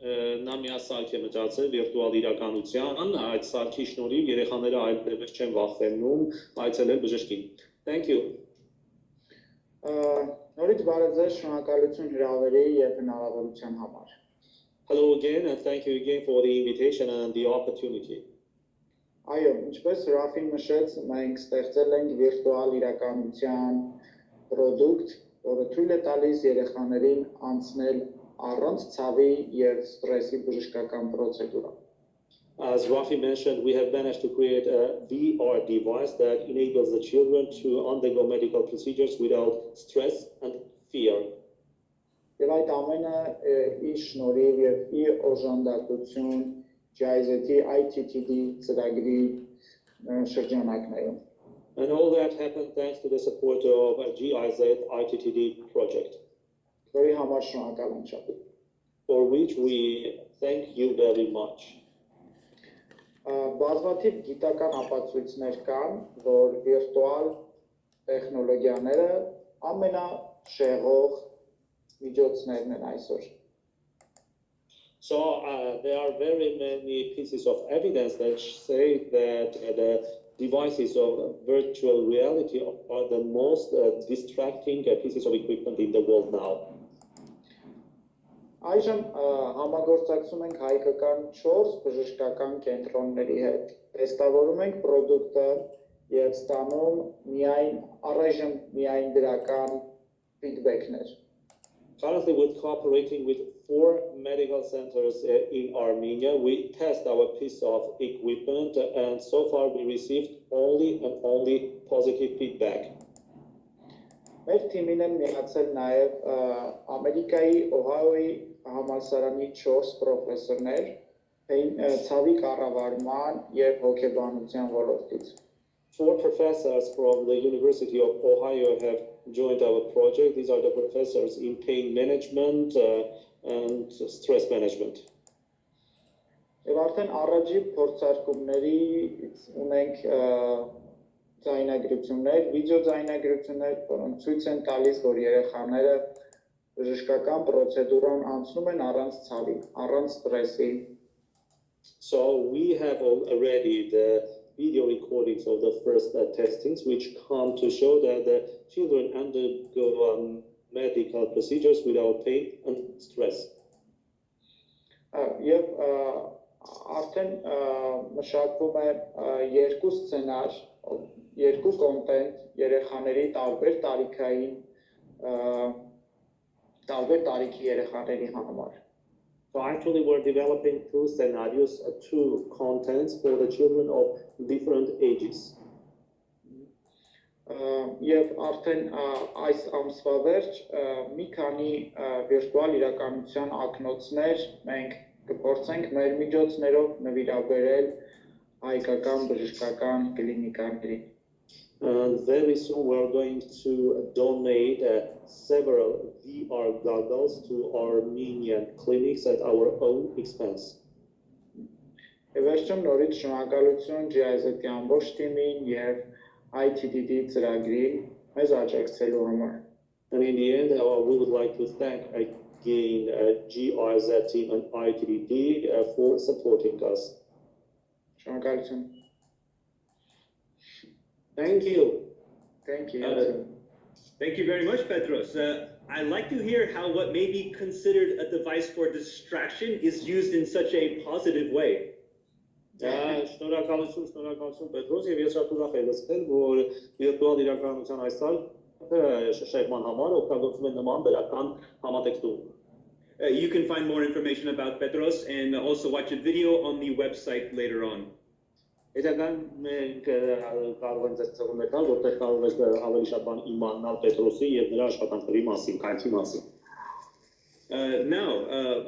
Նա մի սարք է մտածել վիրտուալ իրականության, այդ սարքի շնորհիվ երեխաները այլևս չեն վախենում այցելել բժշկին։ Thank you. Նորից բարև ձեզ, շնորհակալություն հրավերի եւ հնարավորության համար։ Hello again and thank you again for the invitation and the opportunity. Այո, ինչպես Ռաֆին նշեց, մենք ստեղծել ենք վիրտուալ իրականության product, որը թույլ է տալիս երեխաներին անցնել առանց ցավի եւ ստրեսի բժշկական պրոցեդուրա։ As Rafi mentioned, we have managed to create a VR device that enables the children to undergo medical procedures without stress and fear. Եվ այդ ամենը իր շնորհիվ եւ իր օժանդակություն GIZ-ի ITTD ծրագրի շրջանակներում։ And all that happened thanks to the support of a GIZ ITTD project. Որի համար շնորհակալ եմ շատ։ For which we thank you very much. Բազմաթիվ գիտական ապացույցներ կան, որ վիրտուալ տեխնոլոգիաները ամենաշեղող միջոցներն են այսօր։ So there are very many pieces of evidence that say that the devices of virtual reality are the most distracting pieces of equipment in the world now. Այժմ համագործակցում ենք հայկական 4 բժշկական կենտրոնների հետ։ Տեստավորում ենք product-ը եւ ստանում առայժմ միայն դրական feedback-ներ։ Currently, we're cooperating with 4 medical centers in Armenia. We test our piece of equipment and so far we received only positive feedback. Մեր թիմին են միացել նաև Ամերիկայի Օհայոյի համալսարանի 4 պրոֆեսորներ, ցավի կառավարման եւ հոգեբանության ոլորտից։ 4 professors from the University of Ohio have joined our project. These are the professors in pain management and stress management. Եվ արդեն առաջի փորձարկումներից ունենք ձայնագրություններ, վիդեո ձայնագրություններ, որոնք ցույց են տալիս, որ երեխաները բժշկական պրոցեդուրան անցնում են առանց ցավի, առանց ստրեսի։ So we have already the video recordings of the first testings, which come to show that the children undergo medical procedures without pain and stress. Եվ արդեն մշակվում է 2 սցենար երկու կոնտենտ երեխաների տարբեր տարիքի երեխաների համար։ So actually we're developing two scenarios, two contents for the children of different ages. Եվ արդեն այս ամսվա վերջ մի քանի վիրտուալ իրականության ակնոցներ մենք կփորձենք մեր միջոցներով նվիրաբերել հայկական բժշկական կլինիկաներին։ Very soon we're going to donate several VR goggles to Armenian clinics at our own expense. Եվ վերջում նորից շնորհակալություն GIZ-ի ամբողջ թիմին եւ ITTD ծրագրին մեզ աջակցելու համար։ And in the end, we would like to thank again GIZ team and ITTD for supporting us. Շնորհակալություն։ Thank you. Thank you. Thank you very much, Petros. I'd like to hear how what may be considered a device for distraction is used in such a positive way. Շնորհակալություն Պետրոս եւ ես շատ ուրախ եմ լսել, որ վիրտուալ իրականության այս շեշտման համար օգտագործում են նման դրական համատեքստում։ You can find more information about Petros and also watch a video on the website later on. Հետագան մենք կարող ենք ծրագրեր տալ, որտեղ կարող եք ավելի շատ բան իմանալ Պետրոսի եւ նրա աշխատանքների մասին, քայլի մասին։ Now,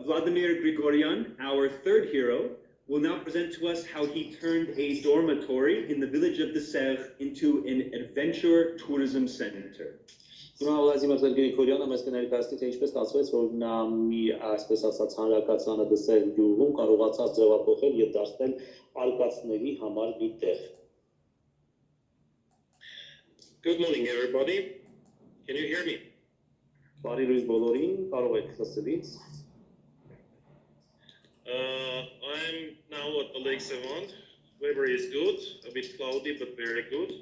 Vladimir Grigoryan, our third hero, will now present to us how he turned a dormitory in the village of the Serre into an adventure tourism center. Հիմա Վլադիմիր Գրիգորյանը մեզ կներկայացնի, թե ինչպես ստացվեց, որ նա մի այսպես ասած հանրակացանը դսել գյուղում կարողացավ ձևափոխել եւ դարձնել արկածների համար մի տեղ։ Good morning, everybody. Can you hear me? Բարի լույս բոլորին, կարող եք լսել ինձ։ I'm now at the Lake Savant. Weather is good, a bit cloudy, but very good.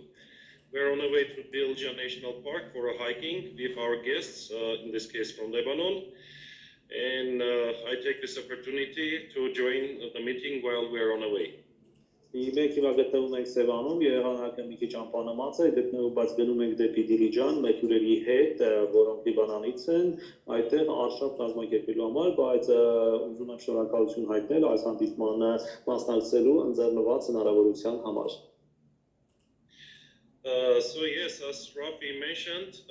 We're on our way to Bilja National Park for a hiking with our guests, in this case from Lebanon. And I take this opportunity to join the meeting while we're on our way. Մենք հիմա գտնվում ենք Սևանում, եղանակը մի քիչ անպանամած է, բայց գնում ենք դեպի Դիլիջան մեր հյուրերի հետ, որոնք Լիբանանից են, այդտեղ արշավ կազմակերպելու համար, բայց ուզում եմ շնորհակալություն հայտնել այս հանդիպմանը մասնակցելու ընձեռնված հնարավորության համար։ So yes, as Rafi mentioned,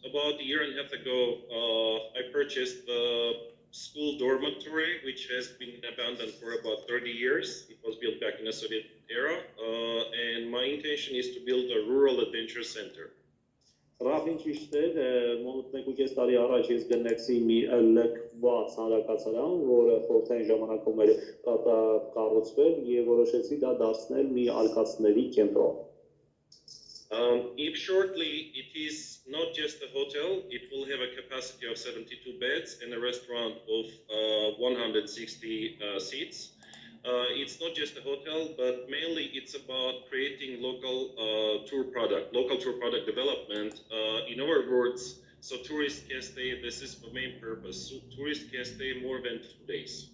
about a year and a half ago, I purchased the school dormitory, which has been abandoned for about 30 years. It was built back in the Soviet era, and my intention is to build a rural adventure center. Ռաֆին ճիշտ է, մոտ 1.5 տարի առաջ ես գնեցի մի լքված հանրակացարան, որը խորհրդային ժամանակում էր կառուցվել եւ որոշեցի դա դարձնել մի արկածների կենտրոն։ If shortly, it is not just a hotel, it will have a capacity of 72 beds and a restaurant of 160 seats. It's not just a hotel, but mainly it's about creating local tour product development. In other words, so tourists can stay, this is the main purpose, so tourists can stay more than 2 days.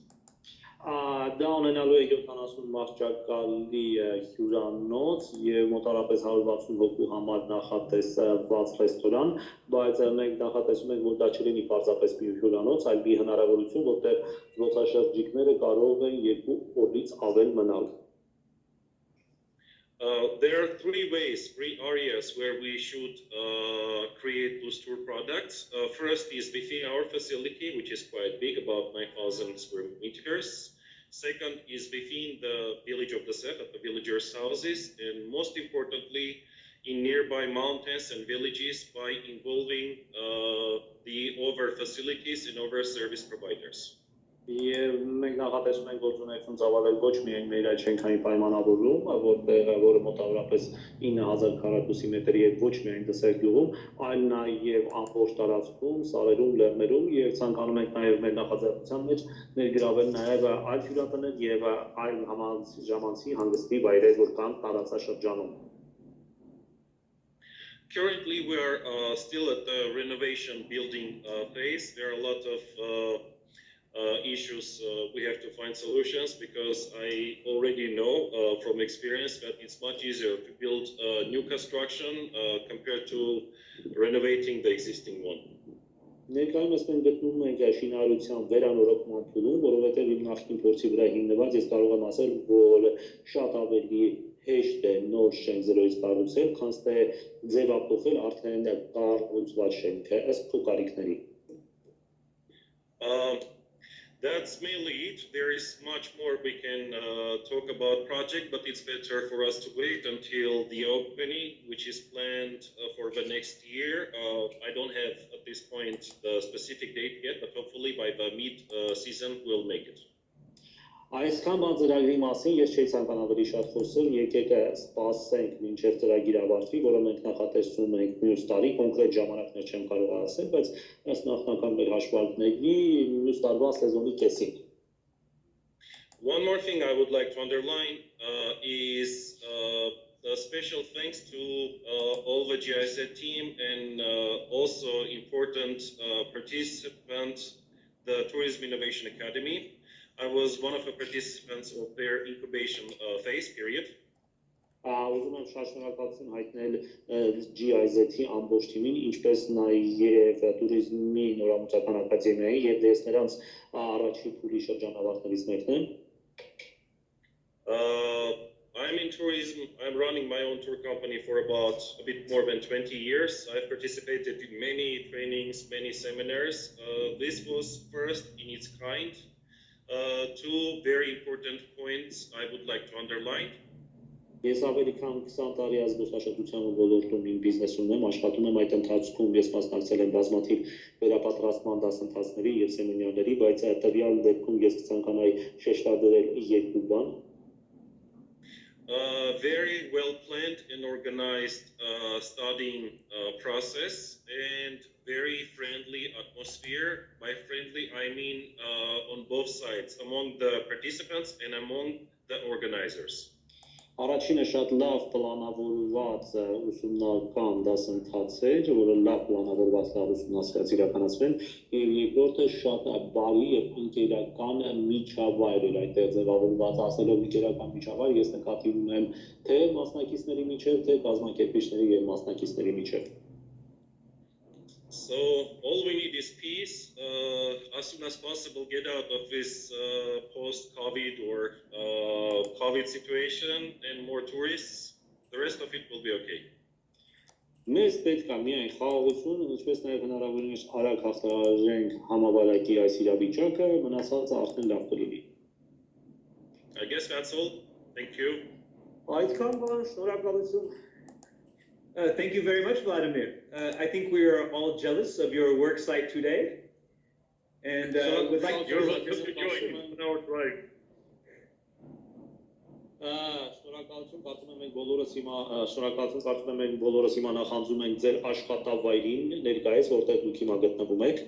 Դա ունենալու է 70 մարշչակալի հյուրանոց եւ մոտարապես 160 հոգու համար նախատեսված ռեստորան, բայց մենք նախատեսում ենք, որ դա չլինի պարզապես մի հյուրանոց, այլ մի հնարավորություն, որտեղ զբոսաշրջիկները կարող են 2 օրից ավել մնալ։ There are three areas where we should create those tour products. First is within our facility, which is quite big, about 9,000 square meters. Second is within the village of the Set, at the villagers' houses. And most importantly, in nearby mountains and villages by involving the other facilities and other service providers. Եվ մենք նախատեսում ենք գործունեություն ծավալել ոչ միայն մեր այցեքանի պայմանավորում, որը մոտավորապես 9000 քառակուսի մետր եւ ոչ միայն դսել գյուղում, այլ նաեւ ամբողջ տարածքում, սարերում, լեռներում եւ ցանկանում ենք նաեւ մեր նախաձեռնության մեջ ներգրավել նաեւ այլ հյուրատներ եւ այլ ժամանցի հանգստի վայրեր, որ կան տարածաշրջանում։ Currently, we are still at the renovation building phase. There are a lot of issues, we have to find solutions, because I already know from experience that it's much easier to build new construction compared to renovating the existing one. Ներկայումս մենք գտնվում ենք շինարարության վերանորոգման փուլում, որովհետև իմ նախկին փորձի վրա հիմնված ես կարող եմ ասել, որ շատ ավելի հեշտ է նոր շենք զրոյից կառուցել, քան թե ձևափոխել արդեն կառուցված շենքը ըստ քո կարիքների։ That's mainly it. There is much more we can talk about project, but it's better for us to wait until the opening, which is planned for the next year. I don't have at this point the specific date yet, but hopefully by the mid-season we'll make it. Այսքան բան ծրագրի մասին ես չէի ցանկան ավելի շատ խոսել, եկեք սպասենք մինչև ծրագիր ավարտվի, որը մենք նախատեսում ենք մյուս տարի, կոնկրետ ժամանակներ չեմ կարող ասել, բայց ըստ նախնական մեր հաշվարկների մյուս տարվա սեզոնի կեսին։ One more thing I would like to underline is a special thanks to all the GIZ team and also important participants, the Tourism Innovation Academy. I was one of the participants of their incubation phase period. Ուզում եմ շատ շնորհակալություն հայտնել GIZ-ի ամբողջ թիմին, ինչպես նաև Տուրիզմի նորամուծական ակադեմիային, եւ ես նրանց առաջին փուլի շրջանավարտներից մեկն եմ։ I'm in tourism. I'm running my own tour company for about a bit more than 20 years. I've participated in many trainings, many seminars. This was first in its kind. Two very important points I would like to underline. Ես ավելի քան 20 տարի զբոսաշրջության ոլորտում իմ բիզնես ունեմ, աշխատում եմ այդ ընթացքում, ես մասնակցել եմ բազմաթիվ վերապատրաստման դասընթացների եւ սեմինարների, բայց տվյալ դեպքում ես կցանկանայի շեշտադրել երկու բան։ Very well planned and organized studying process and very friendly atmosphere. By friendly, I mean on both sides, among the participants and among the organizers. Առաջինը շատ լավ պլանավորված ուսումնական դասընթաց էր, որը լավ պլանավորված լավ ուսումնասիրած իրականացվեն, եւ երկրորդը շատ բարի եւ ընկերական միջավայր էր այդտեղ ձևավորված, ասելով ընկերական միջավայր, ես նկատի ունեմ թե մասնակիցների միջև, թե կազմակերպիչների եւ մասնակիցների միջև։ So all we need is peace. As soon as possible, get out of this post-COVID or COVID situation and more tourists. The rest of it will be okay. Մեզ պետք է միայն խաղաղություն, ինչպես նաև հնարավորինս արագ հաղթահարենք համավարակի այս իրավիճակը, մնացածը արդեն լավ կլինի։ I guess that's all. Thank you. Այդքան բան, շնորհակալություն։ Thank you very much, Vladimir. I think we are all jealous of your work site today, and would like You're welcome to join on our drive. Շնորհակալություն, կարծում եմ մենք բոլորս հիմա շնորհակալություն կարծում եմ մենք բոլորս հիմա նախանձում ենք ձեր աշխատավայրին ներկայիս, որտեղ դուք հիմա գտնվում եք։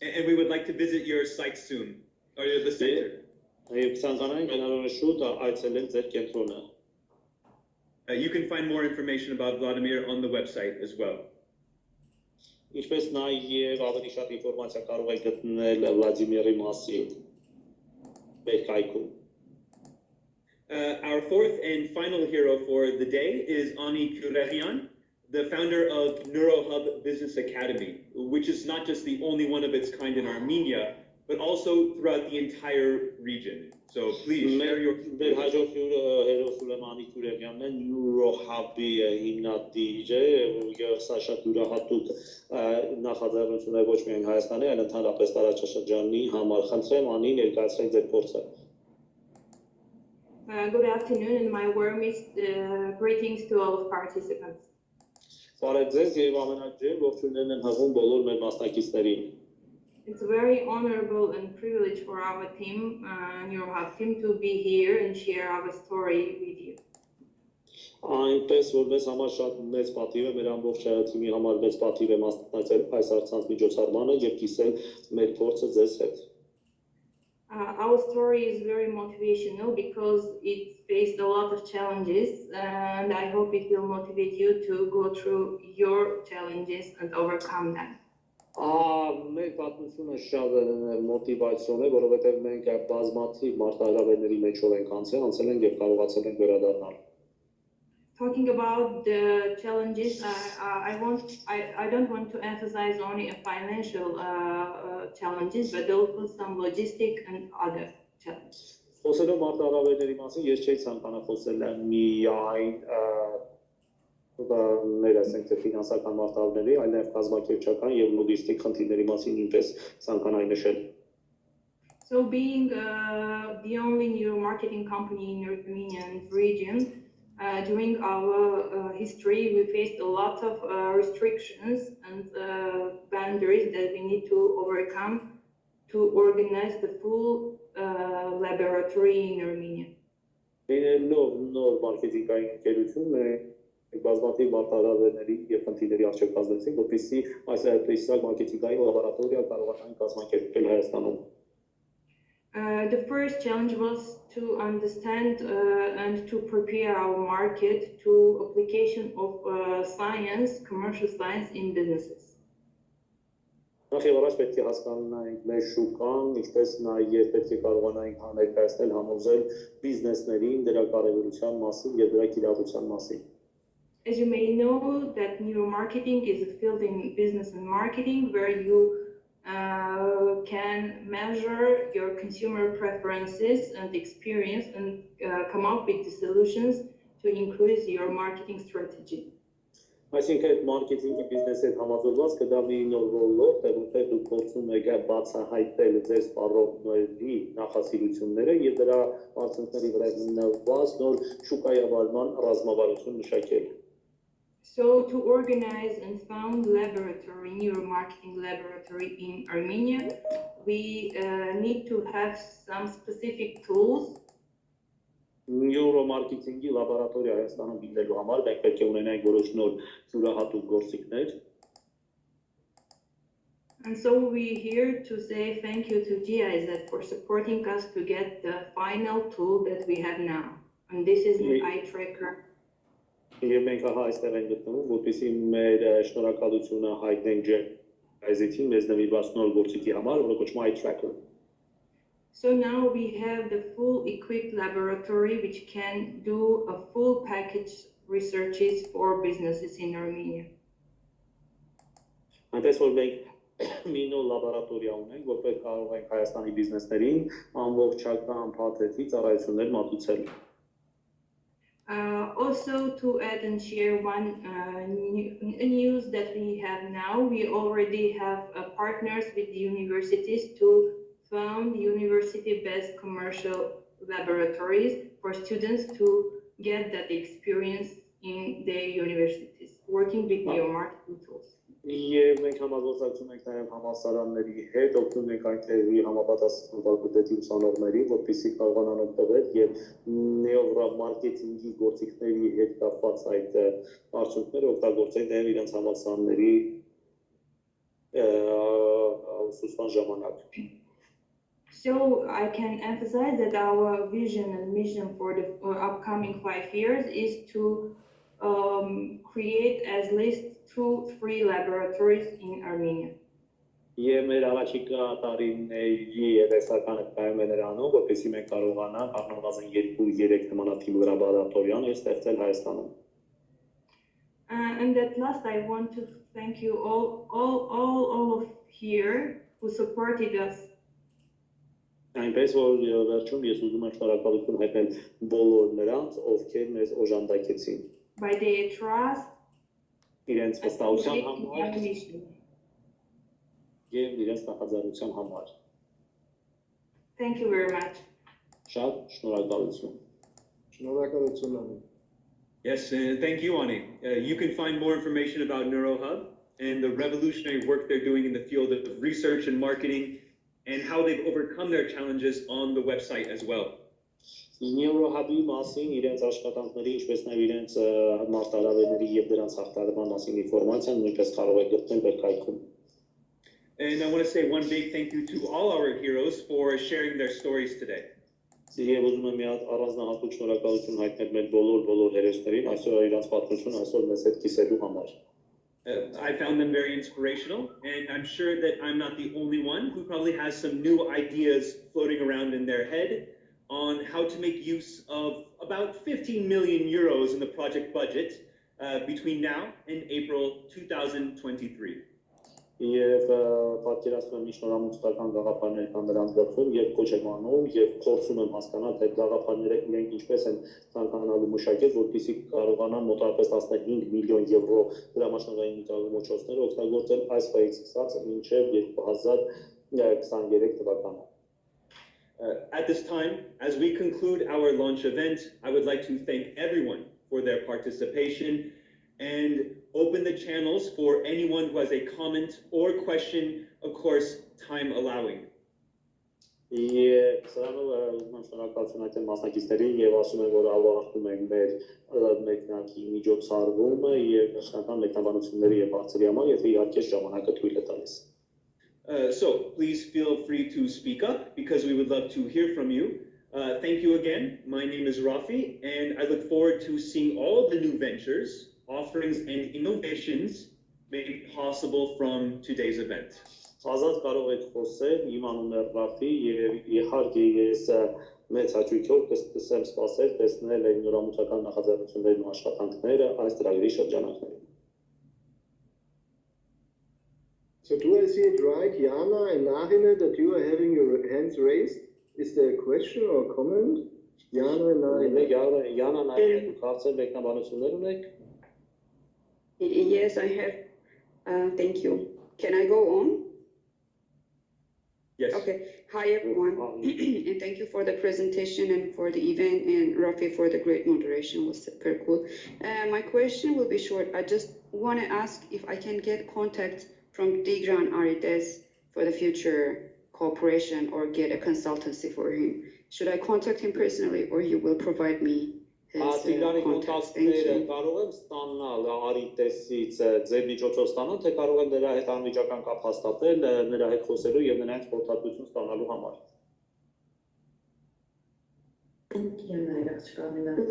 And we would like to visit your site soon, or the center. Եվ ցանկանանք հնարավոր շուտ այցելենք ձեր կենտրոնը։ You can find more information about Vladimir on the website as well. Ինչպես նաև ավելի շատ ինֆորմացիա կարող եք գտնել Վլադիմիրի մասին մեր կայքում։ Our fourth and final hero for the day is Ani Kurerian, the founder of NeuroHub Business Academy, which is not just the only one of its kind in Armenia, but also throughout the entire region. So please share your... Մեր հաջորդ հերո Սուլեյմանի Քուրեղյանն է NeuroHub-ի հիմնադիր է, որ սա շատ յուրահատուկ նախաձեռնություն է ոչ միայն Հայաստանի, այլ ընդհանրապես տարածաշրջանի համար։ Խնդրեմ Անի ներկայացրեք ձեր փորձը։ Good afternoon and my warmest greetings to all participants. Բարև ձեզ եւ ամենաջեր ողջույններն եմ հղում բոլոր մեր մասնակիցներին։ It's very honorable and privilege for our team, NeuroHub team, to be here and share our story with you. Այնպես որ մեզ համար շատ մեծ պատիվ է, մեր ամբողջ թիմի համար մեծ պատիվ է մասնակցել այս առցանց միջոցառմանը եւ կիսել մեր փորձը ձեզ հետ։ Our story is very motivational because it faced a lot of challenges, and I hope it will motivate you to go through your challenges and overcome them. Մեր պատմությունը շատ մոտիվացիոն է, որովհետև մենք բազմաթիվ մարտահրավերների մեջով ենք անցել ենք եւ կարողացել ենք վերադառնալ։ Talking about the challenges, I don't want to emphasize only a financial challenges, but also some logistic and other challenges. Խոսելով մարտահրավերների մասին, ես չէի ցանկանա խոսել միայն մեր ասենք թե ֆինանսական մարտահրավերների, այլ նաև կազմակերպչական եւ լոգիստիկ խնդիրների մասին նույնպես ցանկանայի նշել։ So being the only neuromarketing company in the Armenian region, during our history, we faced a lot of restrictions and boundaries that we need to overcome to organize the full laboratory in Armenia. Նոր մարքեթինգային ընկերություն բազմաթիվ մարտահրավերների եւ խնդիրների առջեւ կազմեցին, որպեսզի այս տեսակ մարքեթինգային լաբորատորիա կարողանան կազմակերպել Հայաստանում։ The first challenge was to understand and to prepare our market to application of science, commercial science in businesses. Նախ եւ առաջ պետք է հասկանանք մեր շուկան, ինչպես նաեւ պետք է կարողանանք ներկայացնել, համոզել բիզնեսներին դրա կարևորության մասին եւ դրա կիրառության մասին։ As you may know, that neuromarketing is a field in business and marketing where you can measure your consumer preferences and experience and come up with the solutions to increase your marketing strategy. Այսինքն այդ մարքեթինգի բիզնեսի հետ համաձուլված կդա մի նոր ոլորտ, որտեղ դուք փորձում եք բացահայտել ձեր սպառողների նախասիրությունները եւ դրա արդյունքների վրա հիմնված նոր շուկայավարման ռազմավարություն մշակել։ So to organize and found laboratory, neuromarketing laboratory in Armenia, we need to have some specific tools. Neuromarketing-ի լաբորատորիա Հայաստանում հիմնելու համար մենք պետք է ունենանք որոշ նոր յուրահատուկ գործիքներ։ And so we're here to say thank you to GIZ for supporting us to get the final tool that we have now. And this is the eye tracker. Եվ մենք ահա այստեղ ենք գտնվում, որպեսզի մեր շնորհակալությունը հայտնենք GIZ-ին մեզ նվիրված նոր գործիքի համար, որը կոչվում է eye tracker։ So now we have the full equipped laboratory which can do a full package researches for businesses in Armenia. Այնպես որ մենք մի նոր լաբորատորիա ունենք, որպես կարող ենք Հայաստանի բիզնեսներին ամբողջական փաթեթի ծառայություններ մատուցել։ Also to add and share one news that we have now, we already have partners with the universities to found university-based commercial laboratories for students to get that experience in their universities, working with your marketing tools. Եվ մենք համագործակցում ենք նաև համալսարանների հետ, օգնում ենք այնտեղի համապատասխան ֆակուլտետի ուսանողներին, որպեսզի կարողանան օգտվել եւ նեովրամարկեթինգի գործիքների հետ կապված այդ արդյունքները օգտագործեն նաև իրենց համալսարանների ուսուցման ժամանակ։ So I can emphasize that our vision and mission for the upcoming 5 years is to create at least 2-3 laboratories in Armenia. Եվ մեր առաջիկա տարիների երեսականը կայում է նրանով, որպեսզի մենք կարողանանք առնվազն 2-3 նմանատիպ լաբորատորիան ստեղծել Հայաստանում։ And at last I want to thank you all of here who supported us. Այնպես որ վերջում ես ուզում եմ շնորհակալություն հայտնել բոլոր նրանց, ովքեր մեզ օժանդակեցին։ By their trust իրենց վստահության համար եւ իրենց նախաձեռնության համար։ Thank you very much. Շատ շնորհակալություն։ Շնորհակալություն Անի։ Yes, and thank you, Ani. You can find more information about NeuroHub and the revolutionary work they're doing in the field of research and marketing and how they've overcome their challenges on the website as well. NeuroHub-ի մասին իրենց աշխատանքների, ինչպես նաև իրենց մարտահրավերների եւ դրանց հաղթահարման մասին ինֆորմացիան նույնպես կարող եք գտնել վեբսայթում։ And I want to say one big thank you to all our heroes for sharing their stories today. Եվ ուզում եմ մի հատ առանձնահատուկ շնորհակալություն հայտնել մեր բոլոր հերոսներին այսօր իրենց պատմությունը այսօր մեզ հետ կիսելու համար։ I found them very inspirational, and I'm sure that I'm not the only one who probably has some new ideas floating around in their head on how to make use of about 15 million euros in the project budget between now and April 2023. Եվ պատկերացնում եմ շնորհամուստական գաղափարներ կան դրանց գլխում եւ կոչ եմ անում եւ փորձում եմ հասկանալ թե գաղափարները իրենք ինչպես են ցանկանալու մշակել, որպեսզի կարողանան մոտավորապես 15 միլիոն եվրո դրամաշնորհային միջոցներ օգտագործել այս ֆայից սկսած մինչեւ 2023 թվականը. At this time, as we conclude our launch event, I would like to thank everyone for their participation and open the channels for anyone who has a comment or question, of course, time allowing. Եվ սրանով շնորհակալություն այդ մասնակիցներին եւ ասում եմ, որ ավարտում ենք մեր մեկնարկի միջոցառումը եւ շնորհակալ մեկնաբանությունների եւ հարցերի համար, եթե իհարկե ժամանակը թույլ է տալիս. So please feel free to speak up because we would love to hear from you. Thank you again. My name is Rafi, and I look forward to seeing all the new ventures, offerings, and innovations made possible from today's event. Ազատ կարող եք խոսել, իմ անունն է Ռաֆի եւ իհարկե ես մեծ հաճույքով կսկսեմ սպասել տեսնել այն նորամուտական նախաձեռնություններն ու աշխատանքները այս ծրագրի շրջանակներում. So do I see it right, Jana and Narine, that you are having your hands raised? Is there a question or a comment? Jana and Narine. Jana, Narine, հարցեր մեկնաբանություններ ունեք? Yes, I have. Thank you. Can I go on? Yes. Okay. Hi, everyone. And thank you for the presentation and for the event, and Rafi for the great moderation. It was super cool. My question will be short. I just want to ask if I can get contact from Tigran Arides for the future cooperation or get a consultancy for him. Should I contact him personally or he will provide me his contacts? Thank you. Կարող եմ ստանալ Արիտեսից ձեր միջոցով ստանալ, թե կարող եմ նրա հետ անմիջական կապ հաստատել, նրա հետ խոսելու եւ նրանց խորհրդատվություն ստանալու համար.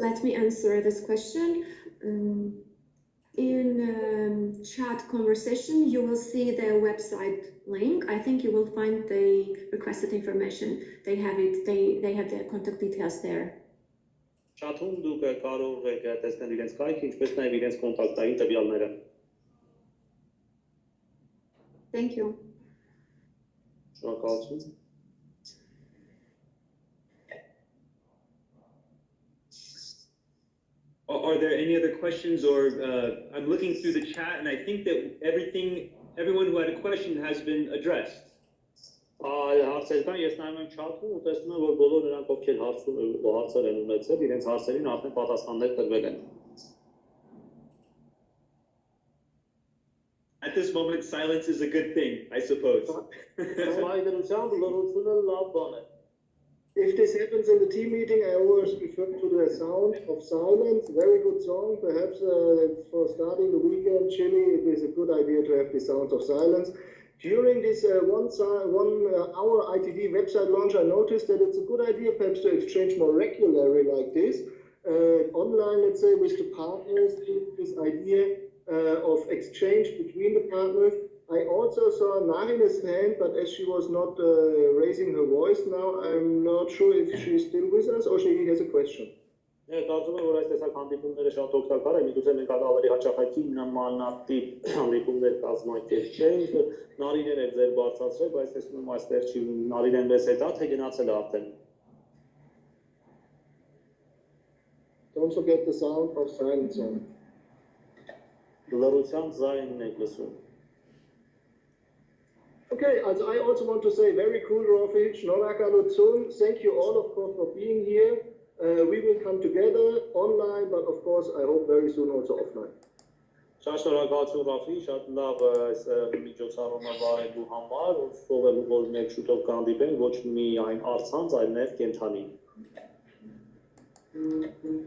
Let me answer this question. In chat conversation, you will see the website link. I think you will find the requested information. They have it. They have the contact details there. Chat-ում դուք կարող եք տեսնել իրենց կայքը, ինչպես նաև իրենց կոնտակտային տվյալները. Thank you. Շնորհակալություն. Are there any other questions, or I'm looking through the chat and I think that everyone who had a question has been addressed. Հարցեր կան, ես նայում եմ chat-ում ու տեսնում եմ, որ բոլոր նրանք, ովքեր հարցեր են ունեցել, իրենց հարցերին արդեն պատասխաններ տրվել են. At this moment, silence is a good thing, I suppose. Այդրությամբ լռությունը լավ բան է. If this happens in the team meeting, I always refer to the sound of silence. Very good song. Perhaps for starting the weekend, chilly, it is a good idea to have the sound of silence. During this 1 hour ITD website launch, I noticed that it's a good idea perhaps to exchange more regularly like this. Online, let's say, with the partners, this idea of exchange between the partners. I also saw Narine's hand, but as she was not raising her voice now, I'm not sure if she's still with us or she has a question. Կարծում եմ, որ այս տեսակ հանդիպումները շատ օգտակար են, միգուցե մենք ավելի հաճախակի նմանատիպ հանդիպումներ կազմակերպենք, Նարինեն է ձեր բարձրացրել, բայց տեսնում եմ այստեղ չի, Նարինեն մեզ հետ է, թե գնացել է արդեն. Don't forget the sound of silence on. Լռության ձայնն եք լսում. Okay, also I also want to say very cool, Rafi, Shnorakalutsun. Thank you all, of course, for being here. We will come together online, but of course, I hope very soon also offline. Շատ շնորհակալություն Ռաֆի, շատ լավ այս միջոցառումը վարելու համար, ով եմ որ մենք շուտով կհանդիպենք ոչ միայն առցանց, այլ նաև կենթանի.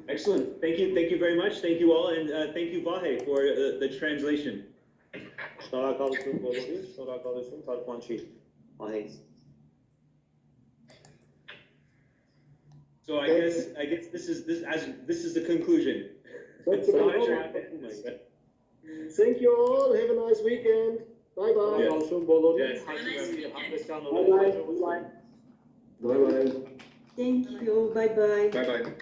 Excellent. Thank you very much. Thank you all, and thank you Vahe for the translation. Շնորհակալություն բոլորին, շնորհակալություն թարգմանչի Վահեից. So I guess this is the conclusion. Thank you all. Have a nice weekend. Bye bye. Yes. Bye bye. Thank you. Bye bye. Bye bye.